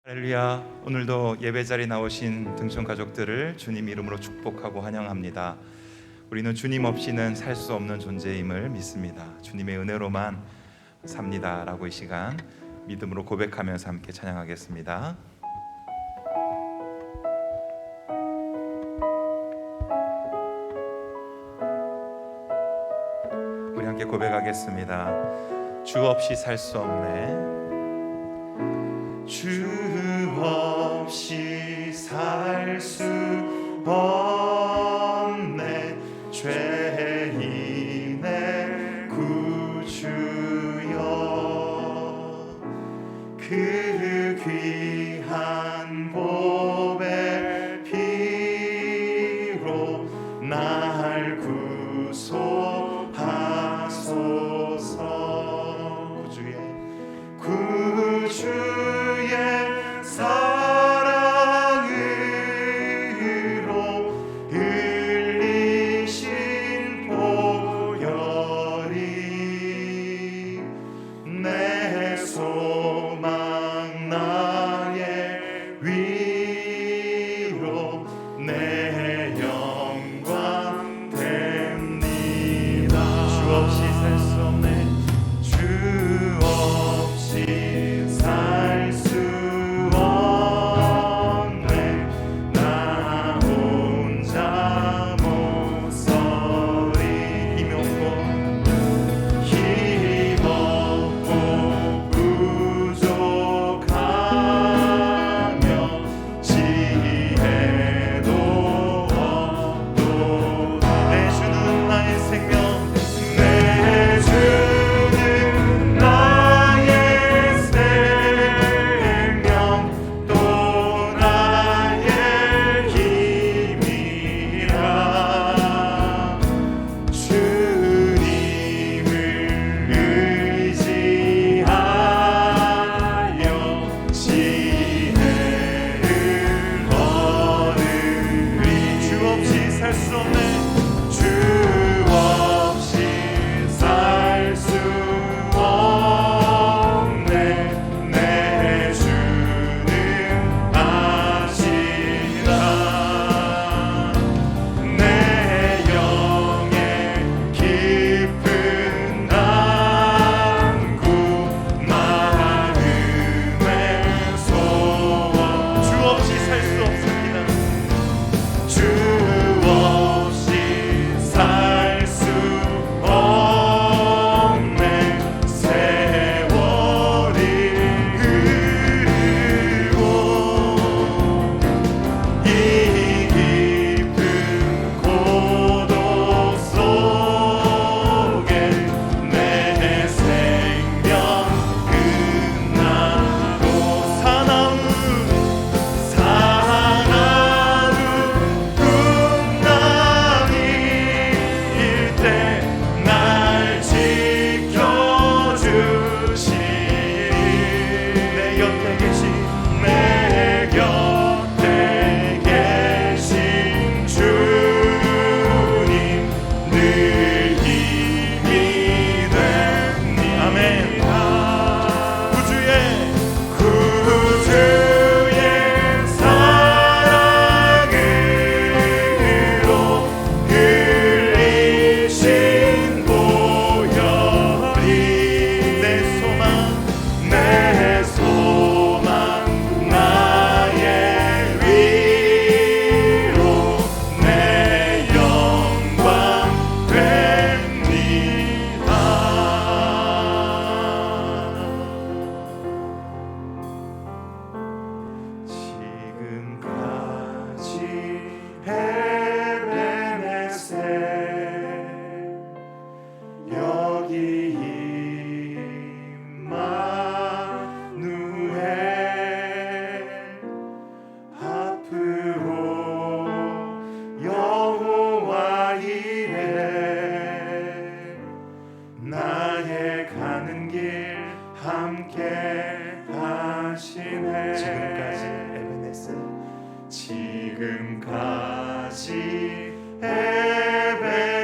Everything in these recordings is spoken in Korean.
할렐루야. 오늘도 예배 자리에 나오신 등촌 가족들을 주님 이름으로 축복하고 환영합니다. 우리는 주님 없이는 살 수 없는 존재임을 믿습니다. 주님의 은혜로만 삽니다라고 이 시간 믿음으로 고백하면서 함께 찬양하겠습니다. 우리 함께 고백하겠습니다. 주 없이 살 수 없네. 주 없이 살 수 없네. 죄인의 구주여, 그 귀한 보배 피로 날 구속하소서. 구주의 사랑으로 흘리신 보혈이 내 소망 나의 위로 내 영광 됩니다. 주 없이 살 수 없네. 주 없이 살 수 없네. 나 혼자 못 서리. 힘없고 부족하며 지혜도 없도다. 내 주는 나의 생명, 내 주는 나의 생명, 또 나의 힘이라. 주님을 의지하여 지혜를 얻으리. 주 없이 살 수 없네. 주 없이 살 수 없네. 내 주는 아시라. 내 영의 깊은 간구, 마음의 소원. 주 없이 살 수 없습니다. 주 없이 살 수 없네. 세월이 흐르고 이 깊은 고독 속에 내 생명 끝나고 사나운 꿈나무일 때 날 지켜주시리. 내 곁에 계신, 내 곁에 계신 주님 늘 힘이 됩니다. 아멘. 구주의 사랑으로 흘리신 보혈이 내 소망 나의 위로 내 영광 됩니다. 지금까지 에베네셀 여기 임마누엘 앞으로 여호와 이레 나의 가는 길 함께 하시네. 지금까지 에베네셀, 지금까지 에베네셀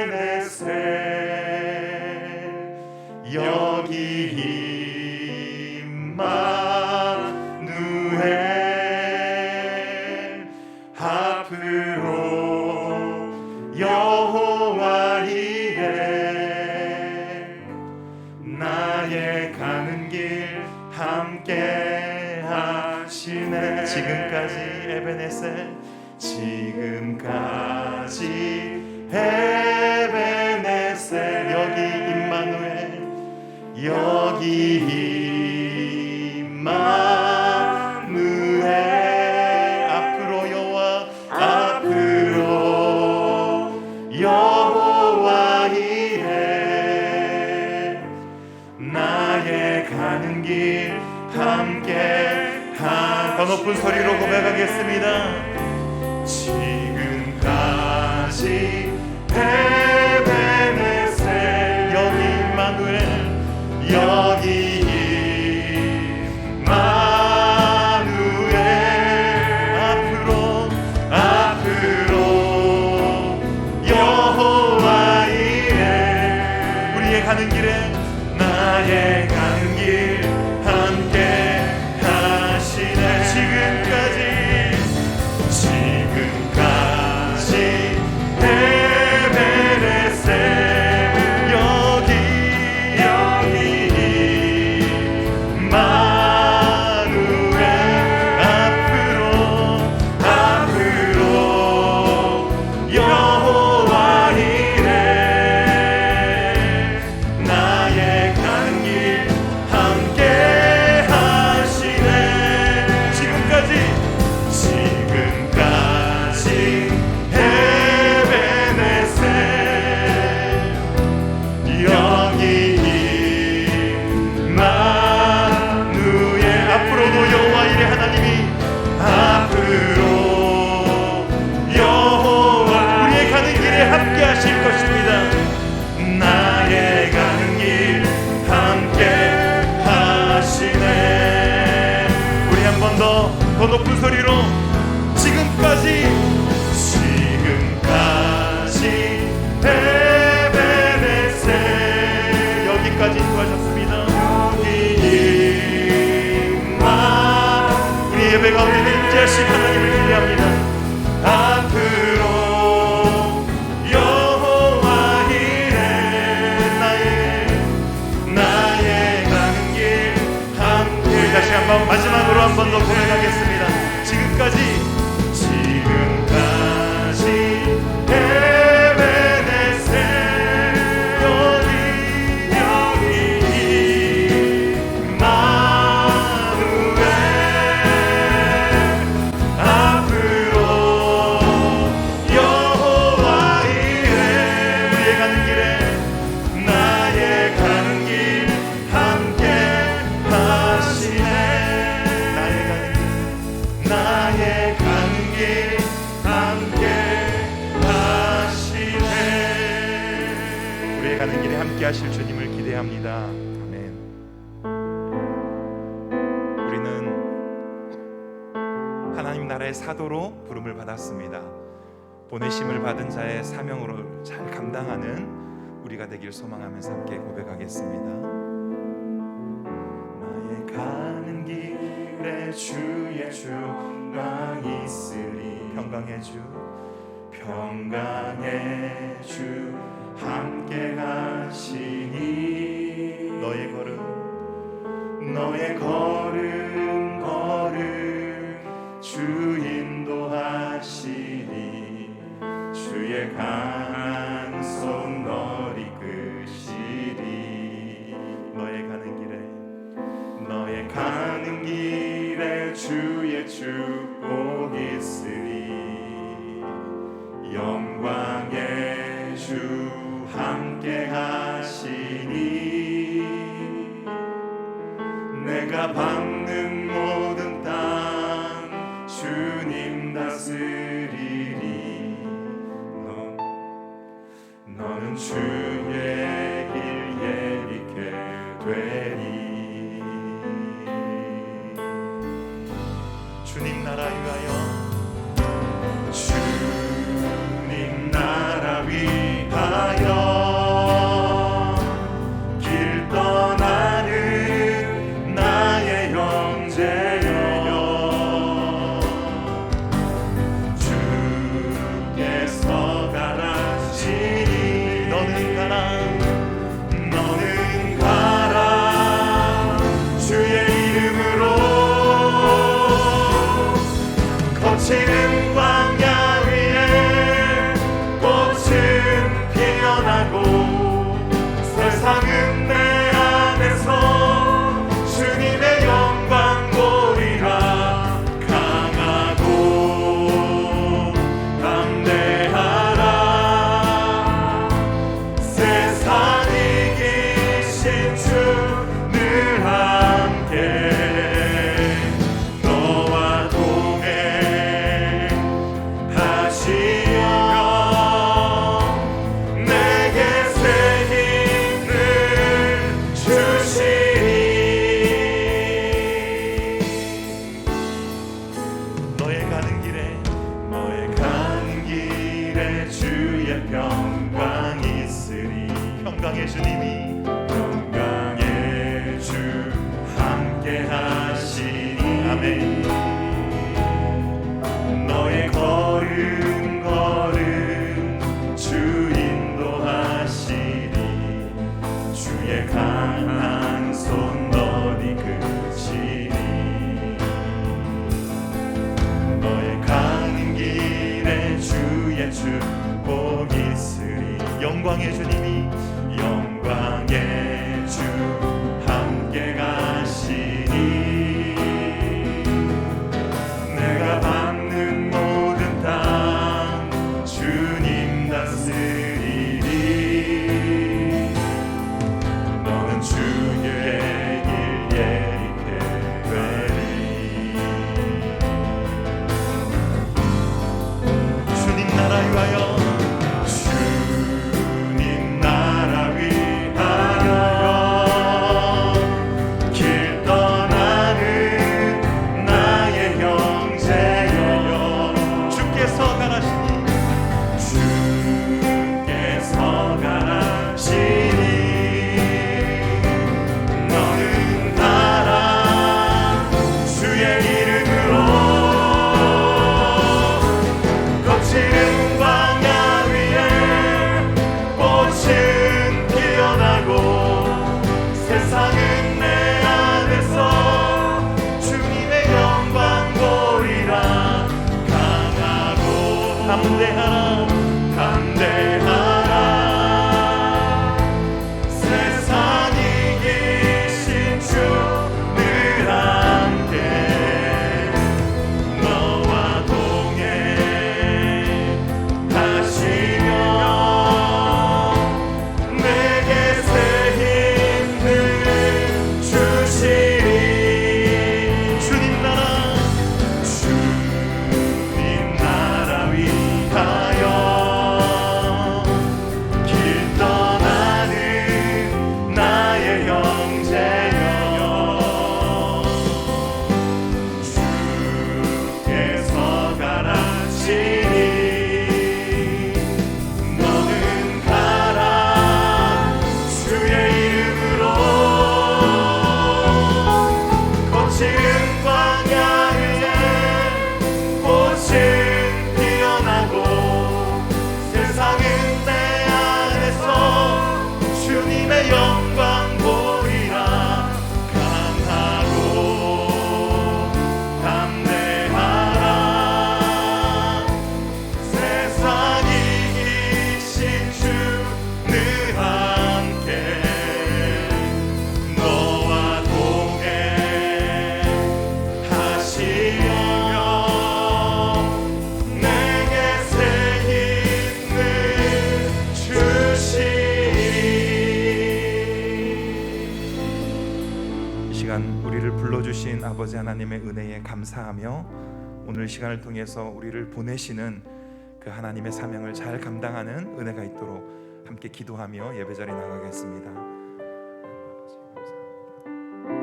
여기 임마누엘 길 함께 하시네. 지금까지 에베네셀, 지금까지 에베네셀. 여기 임마누엘, 여기 임마누엘. 앞으로 여호와, 앞으로 여호와 이래. 나의 가는 길 함께 하. 더 높은 소리로 고백하겠습니다. 지금까지 에베네셀, 여기 임마누엘, 여기 임마누엘. 앞으로 여호와 이래. 우리의 가는 길에, 나의 가는 길 함께 하시네. 지금까지 에베네셀, 여기 임마누엘. 앞으로 여호와 이래. 나의 가는 길 함께 하시네. 지금까지 에베네셀, 여기 임마누엘. 앞으로도 여호와 이래. 하나님이 앞으로 여호와, 우리의 가는 길에 함께 하실 것입니다. 나의 가는 길 함께 하시네. 우리 한 번 더 높은 소리로, 지금까지 에베네셀, 여기까지 인도하셨습니다. 여기 임마. 우리 예배 가운데 임재하신 하나님을 기대합니다. 앞으로 여호와 이래. 나의 가는 길 함께. 다시 한번 마지막으로 한 번 더 고백하겠습니다. 지금까지 에베네셀, 여기 임마누엘. 앞으로 여호와 이래. 우리의 가는 길에, 나의 가는 길 함께 하시네. 나의 가는 길 함께 하시네. 우리의 가는 길에 함께 하실 주님을 기대합니다. 아멘. 우리는 하나님 나라의 사도로 부름을 받았습니다. 보내심을 받은 자의 사명으로 잘 감당하는 우리가 되길 소망하면서 함께 고백하겠습니다. 나의 가는 길에 주의 평강이 있으리. 평강의 주 함께 가시니. 너의 걸음 주 인도하시니. 주의 강한 손 널 이끄시리. 너의 가는 길에 주의 축복 있으리. 영광의 주 함께 하시니. 내가 밟는 모든 땅 주님 다스리리. 너는 주의 길 예비케 되리. 주님 나라 위하여, 주님 나라 위하여 길 떠나는 나의 형제여, 주께서 가라시니. 너는 가라 주 함께 하시니 아멘. 너의 걸음 걸음 주 인도하시니 주의 강한 손 너니 그치니 너의 가는 길에 주의 축복 있으리. 영광의 주님이 영광의 주 함께 가시니 내가 받는 모든 땅 주님 다스리리. 너는 주의 길 예리케 되리. 주님 나라 위하여 주님 나라 위하여 길 떠나는 나의 형제여 주께서 가라시니 주께서 가라시니 너는 가라 주의 이름으로 거칠은 광야 위에 꽃은 피어나고 세상은 내 안에서 주님의 영광 보리라. 강하고 담대하라 담대하라 세상 이기신 주 늘 함께 너와 동행하시며 내게 새 힘을 주시리. 주님 나라 위하여 길 떠나는 나의 형제여 주께서 가라시니 너는 가라 주의 이름으로 거칠은 광야 위에 꽃은 피어나고 세상은 내 안에서 주님의 영광 보리라. 강하고 담대하라 세상 이기신 주 늘 함께 너와 동행하시며 내게 새 힘을 주시리. 이 시간 우리를 불러주신 아버지 하나님의 은혜에 감사하며 오늘 시간을 통해서 우리를 보내시는 그 하나님의 사명을 잘 감당하는 은혜가 있도록 함께 기도하며 예배자리에 나가겠습니다. 아버지, 감사합니다.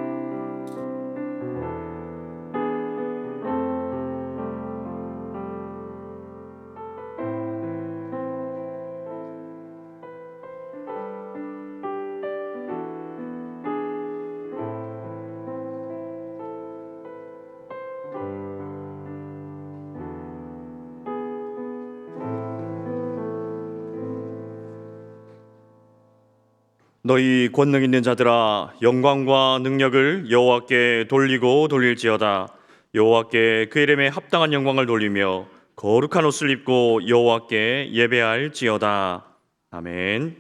너희 권능 있는 자들아 영광과 능력을 여호와께 돌리고 돌릴지어다. 여호와께 그 이름에 합당한 영광을 돌리며 거룩한 옷을 입고 여호와께 예배할지어다. 아멘.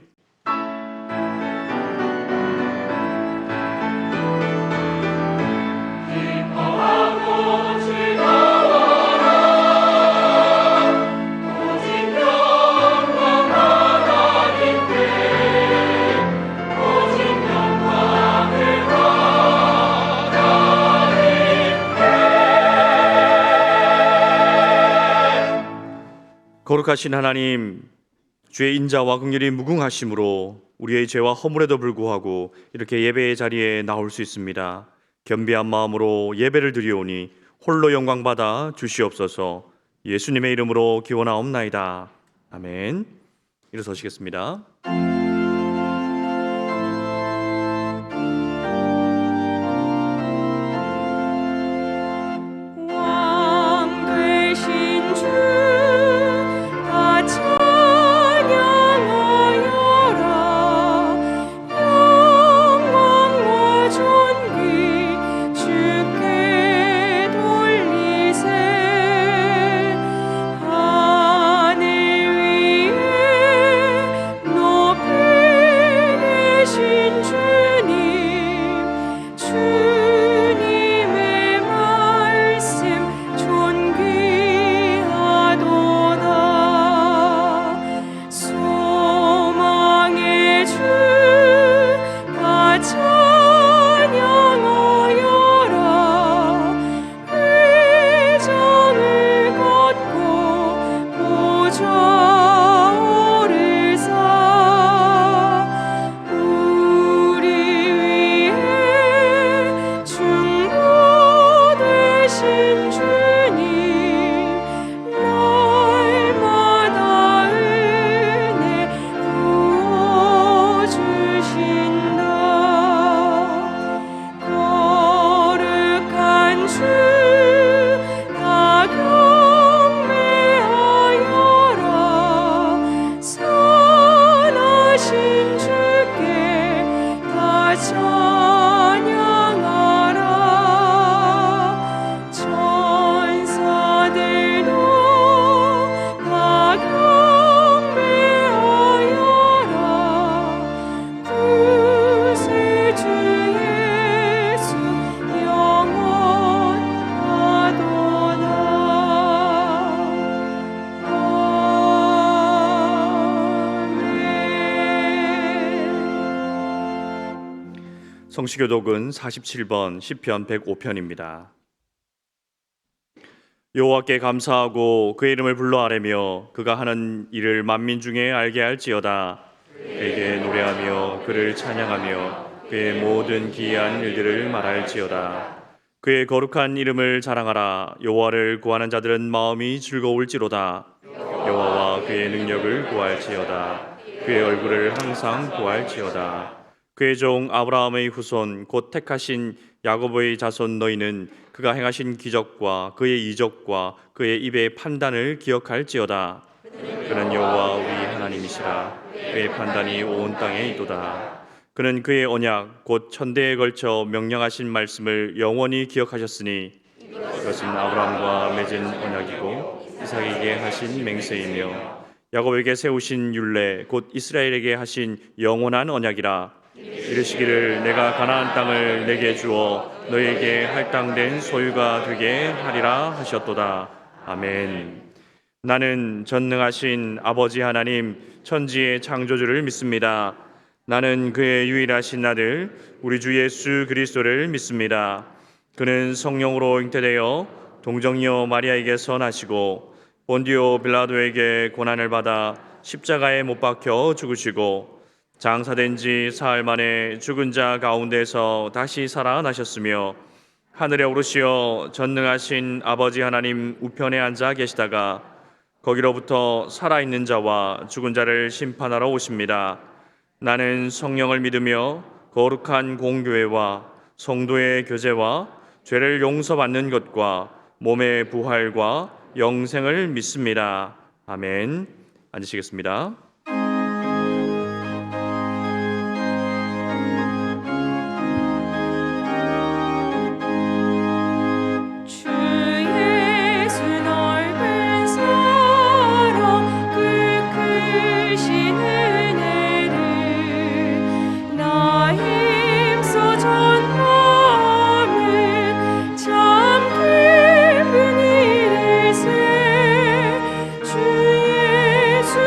거룩하신 하나님, 주의 인자와 긍휼이 무궁하심으로 우리의 죄와 허물에도 불구하고 이렇게 예배의 자리에 나올 수 있습니다. 겸비한 마음으로 예배를 드리오니 홀로 영광 받아 주시옵소서. 예수님의 이름으로 기원하옵나이다. 아멘. 일어서시겠습니다. 성시교독은 47번 시편 105편입니다. 여호와께 감사하고 그의 이름을 불러 아뢰며 그가 하는 일을 만민 중에 알게 할지어다. 그에게 노래하며 그를 찬양하며 그의 모든 기이한 일들을 말할지어다. 그의 거룩한 이름을 자랑하라. 여호와를 구하는 자들은 마음이 즐거울지로다. 여호와와 그의 능력을 구할지어다. 그의 얼굴을 항상 구할지어다. 그의 종 아브라함의 후손 곧 택하신 야곱의 자손 너희는 그가 행하신 기적과 그의 이적과 그의 입의 판단을 기억할지어다. 그는 여호와 우리 하나님이시라. 그의 판단이 온 땅에 있도다. 그는 그의 언약 곧 천대에 걸쳐 명령하신 말씀을 영원히 기억하셨으니 이것은 아브라함과 맺은 언약이고 이삭에게 하신 맹세이며 야곱에게 세우신 율례 곧 이스라엘에게 하신 영원한 언약이라. 이르시기를 내가 가나안 땅을 내게 주어 너에게 할당된 소유가 되게 하리라 하셨도다. 아멘. 나는 전능하신 아버지 하나님 천지의 창조주를 믿습니다. 나는 그의 유일하신 아들 우리 주 예수 그리스도를 믿습니다. 그는 성령으로 잉태되어 동정녀 마리아에게서 나시고 본디오 빌라도에게 고난을 받아 십자가에 못 박혀 죽으시고 장사된 지 사흘 만에 죽은 자 가운데서 다시 살아나셨으며 하늘에 오르시어 전능하신 아버지 하나님 우편에 앉아 계시다가 거기로부터 살아있는 자와 죽은 자를 심판하러 오십니다. 나는 성령을 믿으며 거룩한 공교회와 성도의 교제와 죄를 용서받는 것과 몸의 부활과 영생을 믿습니다. 아멘. 앉으시겠습니다. 주 예수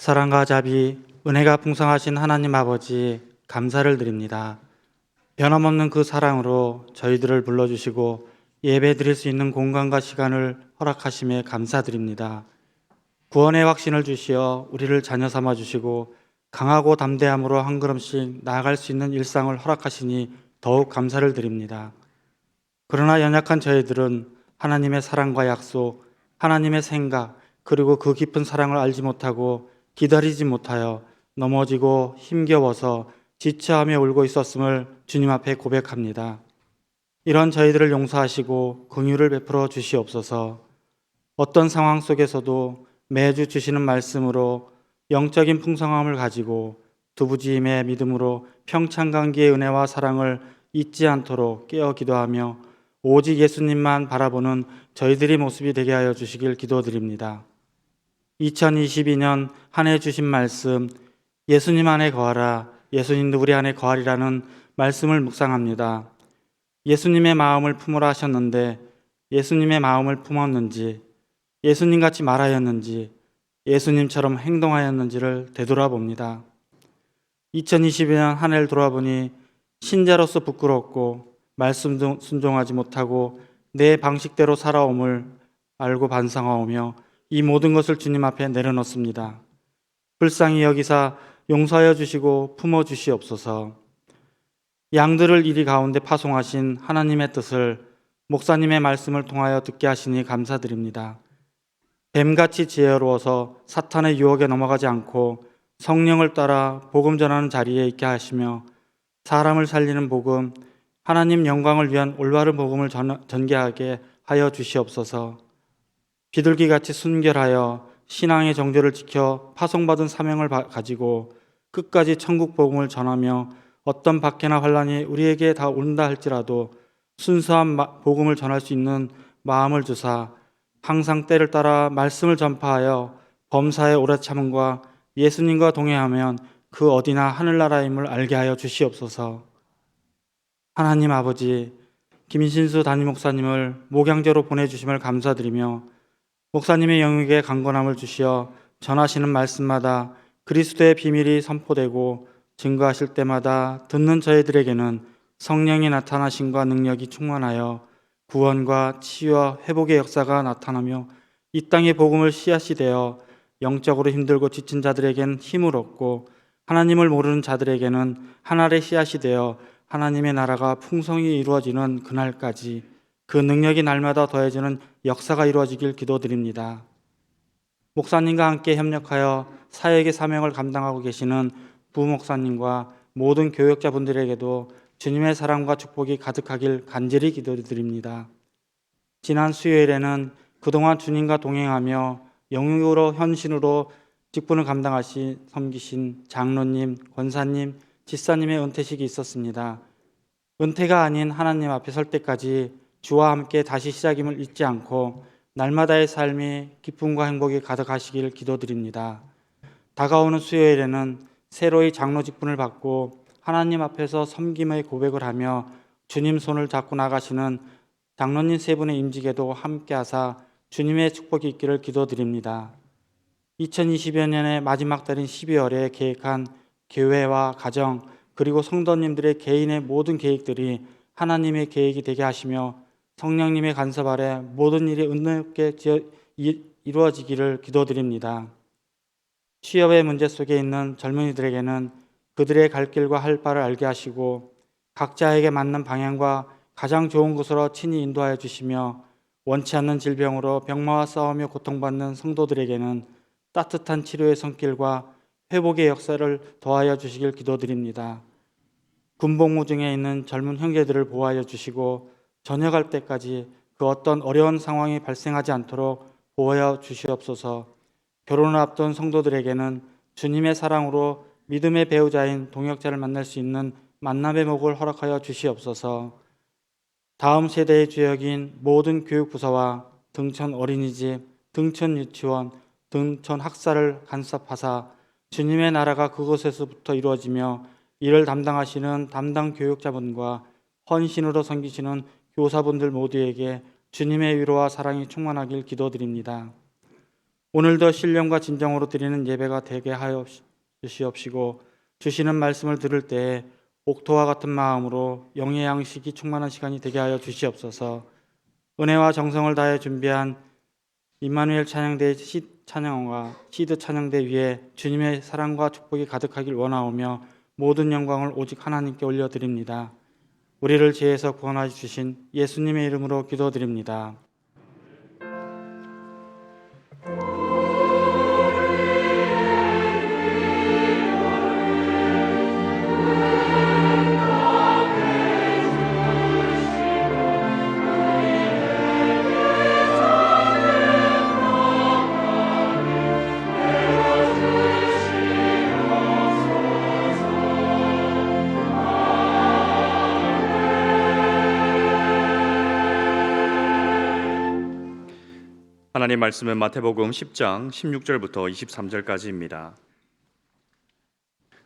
사랑과 자비, 은혜가 풍성하신 하나님 아버지 감사를 드립니다. 변함없는 그 사랑으로 저희들을 불러주시고 예배 드릴 수 있는 공간과 시간을 허락하심에 감사드립니다. 구원의 확신을 주시어 우리를 자녀 삼아 주시고 강하고 담대함으로 한 걸음씩 나아갈 수 있는 일상을 허락하시니 더욱 감사를 드립니다. 그러나 연약한 저희들은 하나님의 사랑과 약속, 하나님의 생각, 그리고 그 깊은 사랑을 알지 못하고 기다리지 못하여 넘어지고 힘겨워서 지체하며 울고 있었음을 주님 앞에 고백합니다. 이런 저희들을 용서하시고 긍휼을 베풀어 주시옵소서. 어떤 상황 속에서도 매주 주시는 말씀으로 영적인 풍성함을 가지고 두부지임의 믿음으로 평창강기의 은혜와 사랑을 잊지 않도록 깨어 기도하며 오직 예수님만 바라보는 저희들의 모습이 되게 하여 주시길 기도드립니다. 2022년 한 해 주신 말씀, 예수님 안에 거하라, 예수님도 우리 안에 거하리라는 말씀을 묵상합니다. 예수님의 마음을 품으라 하셨는데 예수님의 마음을 품었는지, 예수님같이 말하였는지, 예수님처럼 행동하였는지를 되돌아봅니다. 2022년 한 해를 돌아보니 신자로서 부끄럽고 말씀도 순종하지 못하고 내 방식대로 살아옴을 알고 반성하오며 이 모든 것을 주님 앞에 내려놓습니다. 불쌍히 여기사 용서하여 주시고 품어 주시옵소서. 양들을 이리 가운데 파송하신 하나님의 뜻을 목사님의 말씀을 통하여 듣게 하시니 감사드립니다. 뱀같이 지혜로워서 사탄의 유혹에 넘어가지 않고 성령을 따라 복음 전하는 자리에 있게 하시며 사람을 살리는 복음, 하나님 영광을 위한 올바른 복음을 전개하게 하여 주시옵소서. 비둘기같이 순결하여 신앙의 정죄를 지켜 파송받은 사명을 가지고 끝까지 천국 복음을 전하며 어떤 박해나 환란이 우리에게 다 온다 할지라도 순수한 복음을 전할 수 있는 마음을 주사 항상 때를 따라 말씀을 전파하여 범사의 오래 참음과 예수님과 동행하면 그 어디나 하늘나라임을 알게 하여 주시옵소서. 하나님 아버지, 김신수 담임 목사님을 목양제로 보내주심을 감사드리며 목사님의 영역에 강건함을 주시어 전하시는 말씀마다 그리스도의 비밀이 선포되고 증거하실 때마다 듣는 저희들에게는 성령이 나타나심과 능력이 충만하여 구원과 치유와 회복의 역사가 나타나며 이 땅의 복음을 씨앗이 되어 영적으로 힘들고 지친 자들에게는 힘을 얻고 하나님을 모르는 자들에게는 하늘의 씨앗이 되어 하나님의 나라가 풍성히 이루어지는 그날까지 그 능력이 날마다 더해지는 역사가 이루어지길 기도드립니다. 목사님과 함께 협력하여 사역의 사명을 감당하고 계시는 부목사님과 모든 교역자분들에게도 주님의 사랑과 축복이 가득하길 간절히 기도드립니다. 지난 수요일에는 그동안 주님과 동행하며 영육으로 현신으로 직분을 섬기신 장로님, 권사님, 집사님의 은퇴식이 있었습니다. 은퇴가 아닌 하나님 앞에 설 때까지 주와 함께 다시 시작임을 잊지 않고 날마다의 삶이 기쁨과 행복이 가득하시길 기도드립니다. 다가오는 수요일에는 새로이 장로 직분을 받고 하나님 앞에서 섬김의 고백을 하며 주님 손을 잡고 나가시는 장로님 세 분의 임직에도 함께하사 주님의 축복이 있기를 기도드립니다. 2020여 년의 마지막 달인 12월에 계획한 교회와 가정 그리고 성도님들의 개인의 모든 계획들이 하나님의 계획이 되게 하시며 성령님의 간섭 아래 모든 일이 은혜롭게 이루어지기를 기도드립니다. 취업의 문제 속에 있는 젊은이들에게는 그들의 갈 길과 할 바를 알게 하시고 각자에게 맞는 방향과 가장 좋은 곳으로 친히 인도하여 주시며 원치 않는 질병으로 병마와 싸우며 고통받는 성도들에게는 따뜻한 치료의 손길과 회복의 역사를 더하여 주시길 기도드립니다. 군복무 중에 있는 젊은 형제들을 보호하여 주시고 전역할 때까지 그 어떤 어려운 상황이 발생하지 않도록 보호하여 주시옵소서. 결혼을 앞둔 성도들에게는 주님의 사랑으로 믿음의 배우자인 동역자를 만날 수 있는 만남의 목을 허락하여 주시옵소서. 다음 세대의 주역인 모든 교육부서와 등촌 어린이집, 등촌 유치원, 등촌 학사를 간섭하사 주님의 나라가 그곳에서부터 이루어지며 이를 담당하시는 담당 교육자분과 헌신으로 섬기시는 교사분들 모두에게 주님의 위로와 사랑이 충만하길 기도드립니다. 오늘도 신령과 진정으로 드리는 예배가 되게 하여 주시옵시고 주시는 말씀을 들을 때에 옥토와 같은 마음으로 영의 양식이 충만한 시간이 되게 하여 주시옵소서. 은혜와 정성을 다해 준비한 임마누엘 찬양대 찬양과 시드 찬양대 위에 주님의 사랑과 축복이 가득하길 원하오며 모든 영광을 오직 하나님께 올려드립니다. 우리를 죄에서 구원하여 주신 예수님의 이름으로 기도드립니다. 하나님 말씀은 마태복음 10장 16절부터 23절까지입니다.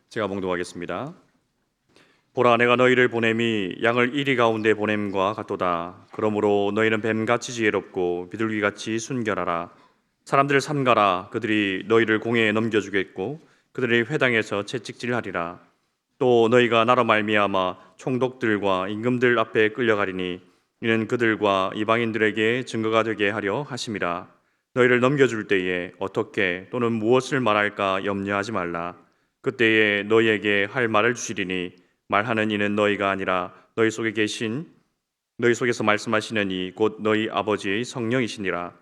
제가 봉독하겠습니다. 보라, 내가 너희를 보냄이 양을 이리 가운데 보냄과 같도다. 그러므로 너희는 뱀같이 지혜롭고 비둘기같이 순결하라. 사람들을 삼가라. 그들이 너희를 공회에 넘겨주겠고 그들이 회당에서 채찍질하리라. 또 너희가 나로 말미암아 총독들과 임금들 앞에 끌려가리니 이는 그들과 이방인들에게 증거가 되게 하려 하심이라. 너희를 넘겨줄 때에 어떻게 또는 무엇을 말할까 염려하지 말라. 그때에 너희에게 할 말을 주시리니 말하는 이는 너희가 아니라 너희 속에서 말씀하시는 이 곧 너희 아버지의 성령이시니라.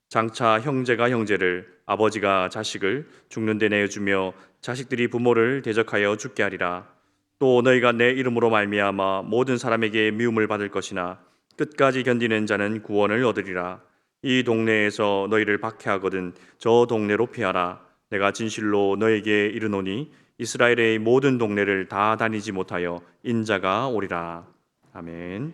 장차 형제가 형제를 아버지가 자식을 죽는 데 내어주며 자식들이 부모를 대적하여 죽게 하리라. 또 너희가 내 이름으로 말미암아 모든 사람에게 미움을 받을 것이나 끝까지 견디는 자는 구원을 얻으리라. 이 동네에서 너희를 박해하거든 저 동네로 피하라. 내가 진실로 너에게 이르노니 이스라엘의 모든 동네를 다 다니지 못하여 인자가 오리라. 아멘.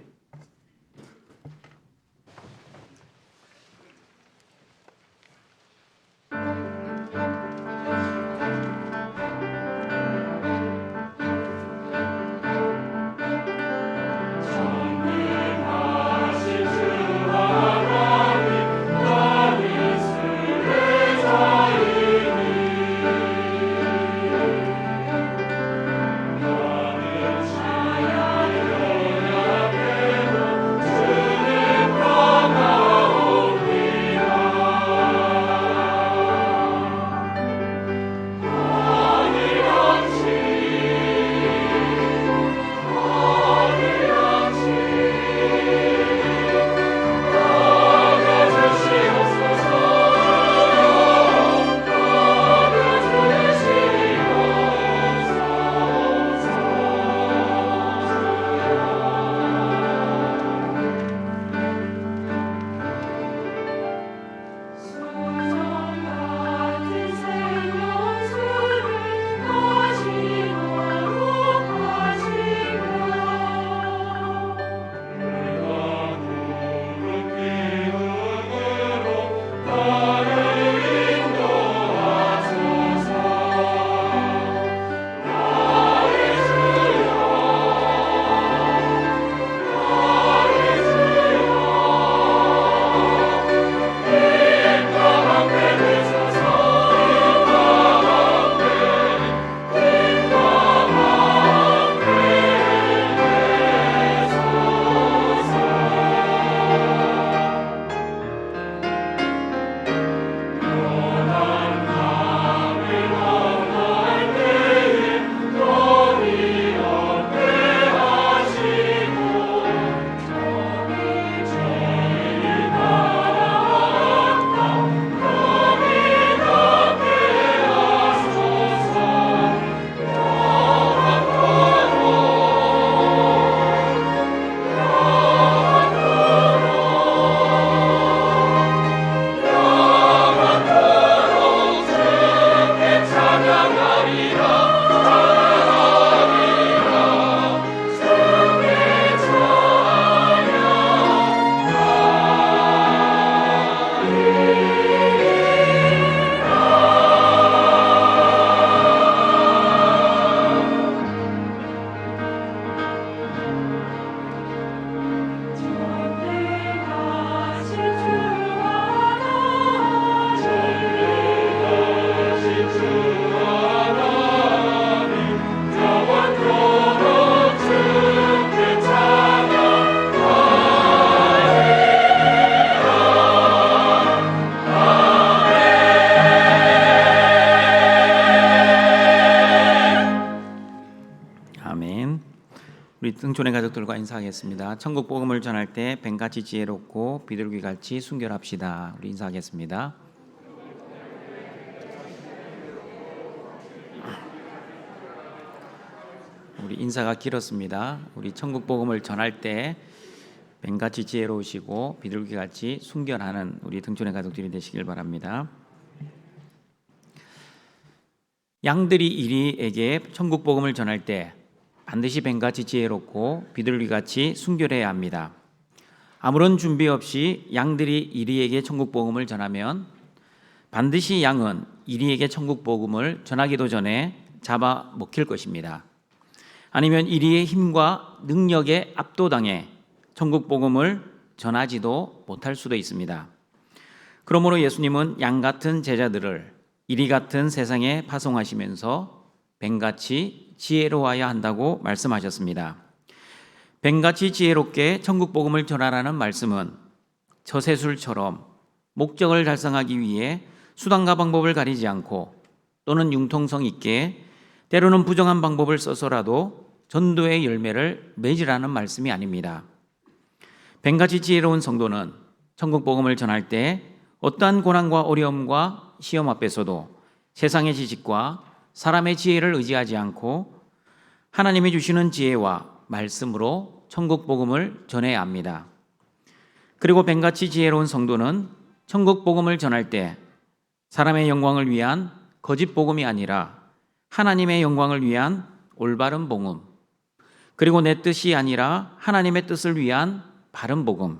아멘. 우리 등촌의 가족들과 인사하겠습니다. 천국 복음을 전할 때 뱀같이 지혜롭고 비둘기같이 순결합시다. 우리 인사하겠습니다. 우리 인사가 길었습니다. 우리 천국 복음을 전할 때 뱀같이 지혜로우시고 비둘기같이 순결하는 우리 등촌의 가족들이 되시길 바랍니다. 양들이 이리에게 천국 복음을 전할 때 반드시 뱀같이 지혜롭고 비둘기같이 순결해야 합니다. 아무런 준비 없이 양들이 이리에게 천국 복음을 전하면 반드시 양은 이리에게 천국 복음을 전하기도 전에 잡아 먹힐 것입니다. 아니면 이리의 힘과 능력에 압도당해 천국 복음을 전하지도 못할 수도 있습니다. 그러므로 예수님은 양 같은 제자들을 이리 같은 세상에 파송하시면서 뱀같이 지혜로워야 한다고 말씀하셨습니다. 뱀같이 지혜롭게 천국 복음을 전하라는 말씀은 처세술처럼 목적을 달성하기 위해 수단과 방법을 가리지 않고 또는 융통성 있게 때로는 부정한 방법을 써서라도 전도의 열매를 맺으라는 말씀이 아닙니다. 뱀같이 지혜로운 성도는 천국 복음을 전할 때 어떠한 고난과 어려움과 시험 앞에서도 세상의 지식과 사람의 지혜를 의지하지 않고 하나님이 주시는 지혜와 말씀으로 천국 복음을 전해야 합니다. 그리고 뱀같이 지혜로운 성도는 천국 복음을 전할 때 사람의 영광을 위한 거짓 복음이 아니라 하나님의 영광을 위한 올바른 복음, 그리고 내 뜻이 아니라 하나님의 뜻을 위한 바른 복음,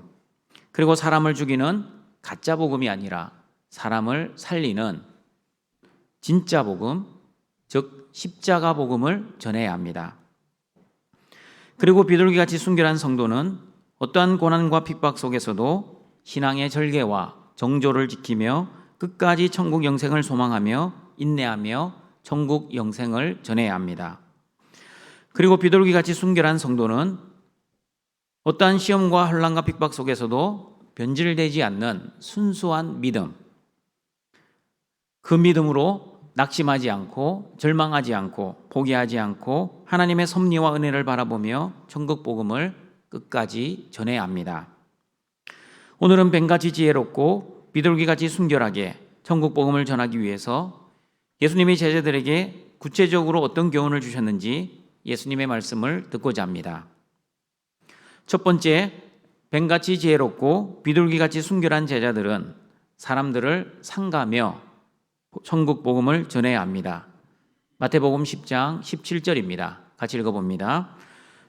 그리고 사람을 죽이는 가짜 복음이 아니라 사람을 살리는 진짜 복음, 즉 십자가 복음을 전해야 합니다. 그리고 비둘기같이 순결한 성도는 어떠한 고난과 핍박 속에서도 신앙의 절개와 정조를 지키며 끝까지 천국 영생을 소망하며 인내하며 천국 영생을 전해야 합니다. 그리고 비둘기같이 순결한 성도는 어떠한 시험과 혼란과 핍박 속에서도 변질되지 않는 순수한 믿음, 그 믿음으로 낙심하지 않고 절망하지 않고 포기하지 않고 하나님의 섭리와 은혜를 바라보며 천국 복음을 끝까지 전해야 합니다. 오늘은 뱀같이 지혜롭고 비둘기같이 순결하게 천국 복음을 전하기 위해서 예수님이 제자들에게 구체적으로 어떤 교훈을 주셨는지 예수님의 말씀을 듣고자 합니다. 첫 번째, 뱀같이 지혜롭고 비둘기같이 순결한 제자들은 사람들을 상가며 천국 복음을 전해야 합니다. 마태복음 10장 17절입니다. 같이 읽어봅니다.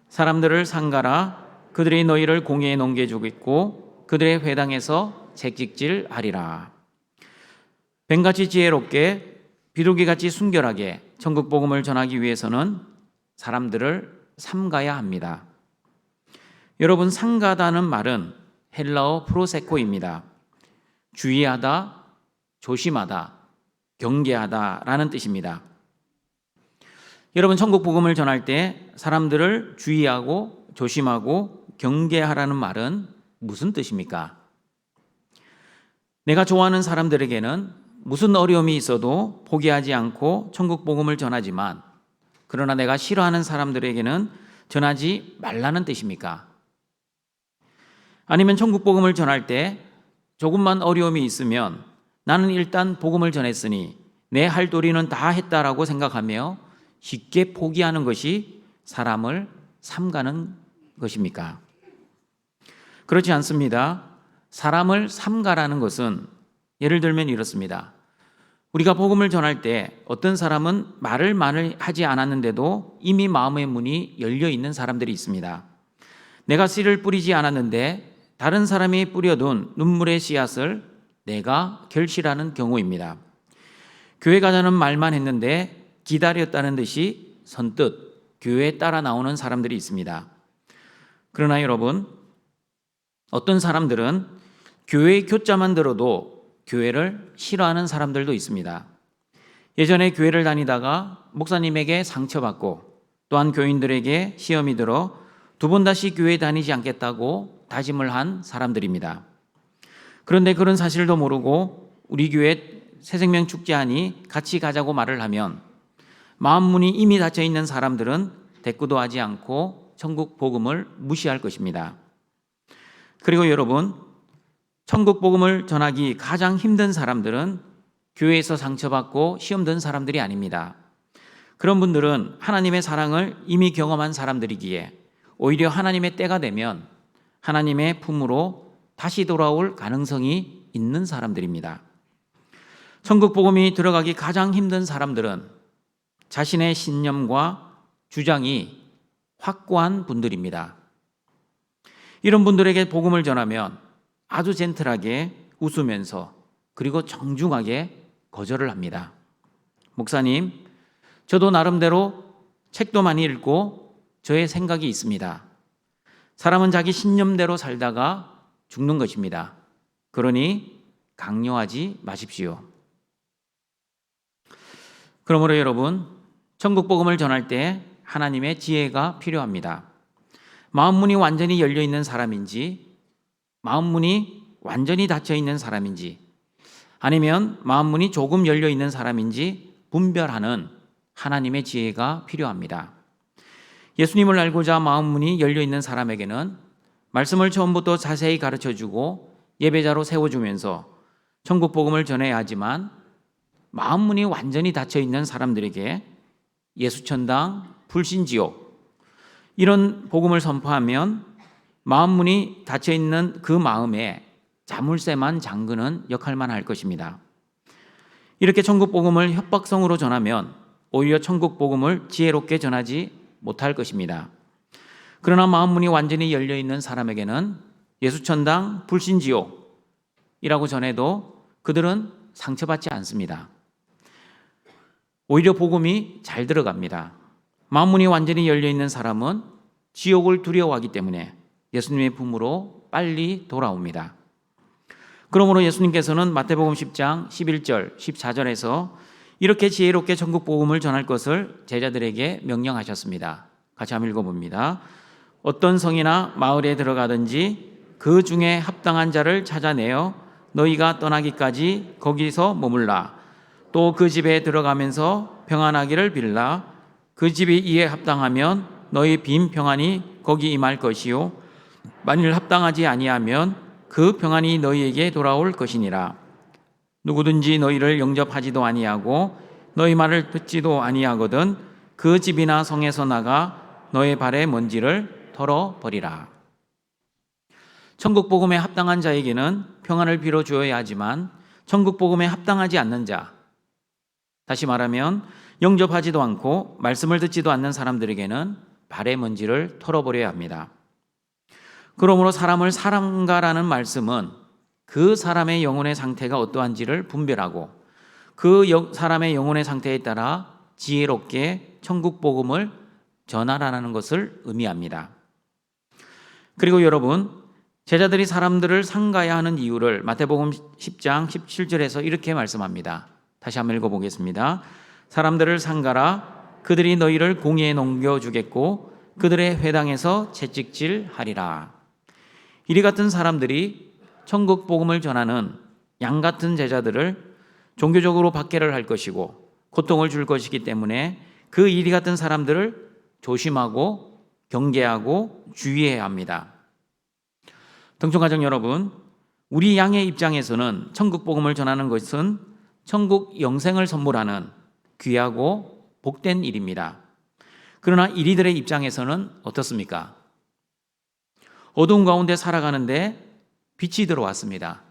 사람들을 상가라. 그들이 너희를 공회에 넘겨주겠고 그들의 회당에서 책찍질하리라. 뱀같이 지혜롭게 비둘기같이 순결하게 천국 복음을 전하기 위해서는 사람들을 삼가야 합니다. 여러분, 상가다는 말은 헬라어 프로세코입니다. 주의하다, 조심하다, 경계하다라는 뜻입니다. 여러분, 천국 복음을 전할 때 사람들을 주의하고 조심하고 경계하라는 말은 무슨 뜻입니까? 내가 좋아하는 사람들에게는 무슨 어려움이 있어도 포기하지 않고 천국 복음을 전하지만 그러나 내가 싫어하는 사람들에게는 전하지 말라는 뜻입니까? 아니면 천국 복음을 전할 때 조금만 어려움이 있으면 나는 일단 복음을 전했으니 내 할 도리는 다 했다라고 생각하며 쉽게 포기하는 것이 사람을 삼가는 것입니까? 그렇지 않습니다. 사람을 삼가라는 것은 예를 들면 이렇습니다. 우리가 복음을 전할 때 어떤 사람은 말을 많이 하지 않았는데도 이미 마음의 문이 열려 있는 사람들이 있습니다. 내가 씨를 뿌리지 않았는데 다른 사람이 뿌려둔 눈물의 씨앗을 내가 결실하는 경우입니다. 교회 가자는 말만 했는데 기다렸다는 듯이 선뜻 교회에 따라 나오는 사람들이 있습니다. 그러나 여러분, 어떤 사람들은 교회의 교자만 들어도 교회를 싫어하는 사람들도 있습니다. 예전에 교회를 다니다가 목사님에게 상처받고 또한 교인들에게 시험이 들어 두 번 다시 교회 다니지 않겠다고 다짐을 한 사람들입니다. 그런데 그런 사실도 모르고 우리 교회 새생명 축제하니 같이 가자고 말을 하면 마음 문이 이미 닫혀 있는 사람들은 대꾸도 하지 않고 천국 복음을 무시할 것입니다. 그리고 여러분, 천국 복음을 전하기 가장 힘든 사람들은 교회에서 상처받고 시험 든 사람들이 아닙니다. 그런 분들은 하나님의 사랑을 이미 경험한 사람들이기에 오히려 하나님의 때가 되면 하나님의 품으로 다시 돌아올 가능성이 있는 사람들입니다. 천국 복음이 들어가기 가장 힘든 사람들은 자신의 신념과 주장이 확고한 분들입니다. 이런 분들에게 복음을 전하면 아주 젠틀하게 웃으면서 그리고 정중하게 거절을 합니다. 목사님, 저도 나름대로 책도 많이 읽고 저의 생각이 있습니다. 사람은 자기 신념대로 살다가 죽는 것입니다. 그러니 강요하지 마십시오. 그러므로 여러분, 천국 복음을 전할 때 하나님의 지혜가 필요합니다. 마음문이 완전히 열려 있는 사람인지, 마음문이 완전히 닫혀 있는 사람인지, 아니면 마음문이 조금 열려 있는 사람인지 분별하는 하나님의 지혜가 필요합니다. 예수님을 알고자 마음문이 열려 있는 사람에게는 말씀을 처음부터 자세히 가르쳐주고 예배자로 세워주면서 천국 복음을 전해야 하지만, 마음문이 완전히 닫혀 있는 사람들에게 예수천당, 불신지옥 이런 복음을 선포하면 마음문이 닫혀 있는 그 마음에 자물쇠만 잠그는 역할만 할 것입니다. 이렇게 천국 복음을 협박성으로 전하면 오히려 천국 복음을 지혜롭게 전하지 못할 것입니다. 그러나 마음문이 완전히 열려 있는 사람에게는 예수천당, 불신지옥이라고 전해도 그들은 상처받지 않습니다. 오히려 복음이 잘 들어갑니다. 마음문이 완전히 열려 있는 사람은 지옥을 두려워하기 때문에 예수님의 품으로 빨리 돌아옵니다. 그러므로 예수님께서는 마태복음 10장 11절, 14절에서 이렇게 지혜롭게 천국 복음을 전할 것을 제자들에게 명령하셨습니다. 같이 한번 읽어봅니다. 어떤 성이나 마을에 들어가든지 그 중에 합당한 자를 찾아내어 너희가 떠나기까지 거기서 머물라. 또 그 집에 들어가면서 평안하기를 빌라. 그 집이 이에 합당하면 너희 빈 평안이 거기 임할 것이요 만일 합당하지 아니하면 그 평안이 너희에게 돌아올 것이니라. 누구든지 너희를 영접하지도 아니하고 너희 말을 듣지도 아니하거든 그 집이나 성에서 나가 너의 발의 먼지를 털어버리라. 천국 복음에 합당한 자에게는 평안을 빌어 주어야 하지만 천국 복음에 합당하지 않는 자, 다시 말하면 영접하지도 않고 말씀을 듣지도 않는 사람들에게는 발의 먼지를 털어버려야 합니다. 그러므로 사람을 사랑가라는 말씀은 그 사람의 영혼의 상태가 어떠한지를 분별하고 그 사람의 영혼의 상태에 따라 지혜롭게 천국 복음을 전하라는 것을 의미합니다. 그리고 여러분, 제자들이 사람들을 상가야 하는 이유를 마태복음 10장 17절에서 이렇게 말씀합니다. 다시 한번 읽어보겠습니다. 사람들을 상가라. 그들이 너희를 공의에 넘겨주겠고 그들의 회당에서 채찍질하리라. 이리 같은 사람들이 천국 복음을 전하는 양 같은 제자들을 종교적으로 박해를 할 것이고 고통을 줄 것이기 때문에 그 이리 같은 사람들을 조심하고 경계하고 주의해야 합니다. 등촌가족 여러분, 우리 양의 입장에서는 천국 복음을 전하는 것은 천국 영생을 선물하는 귀하고 복된 일입니다. 그러나 이리들의 입장에서는 어떻습니까? 어두운 가운데 살아가는데 빛이 들어왔습니다.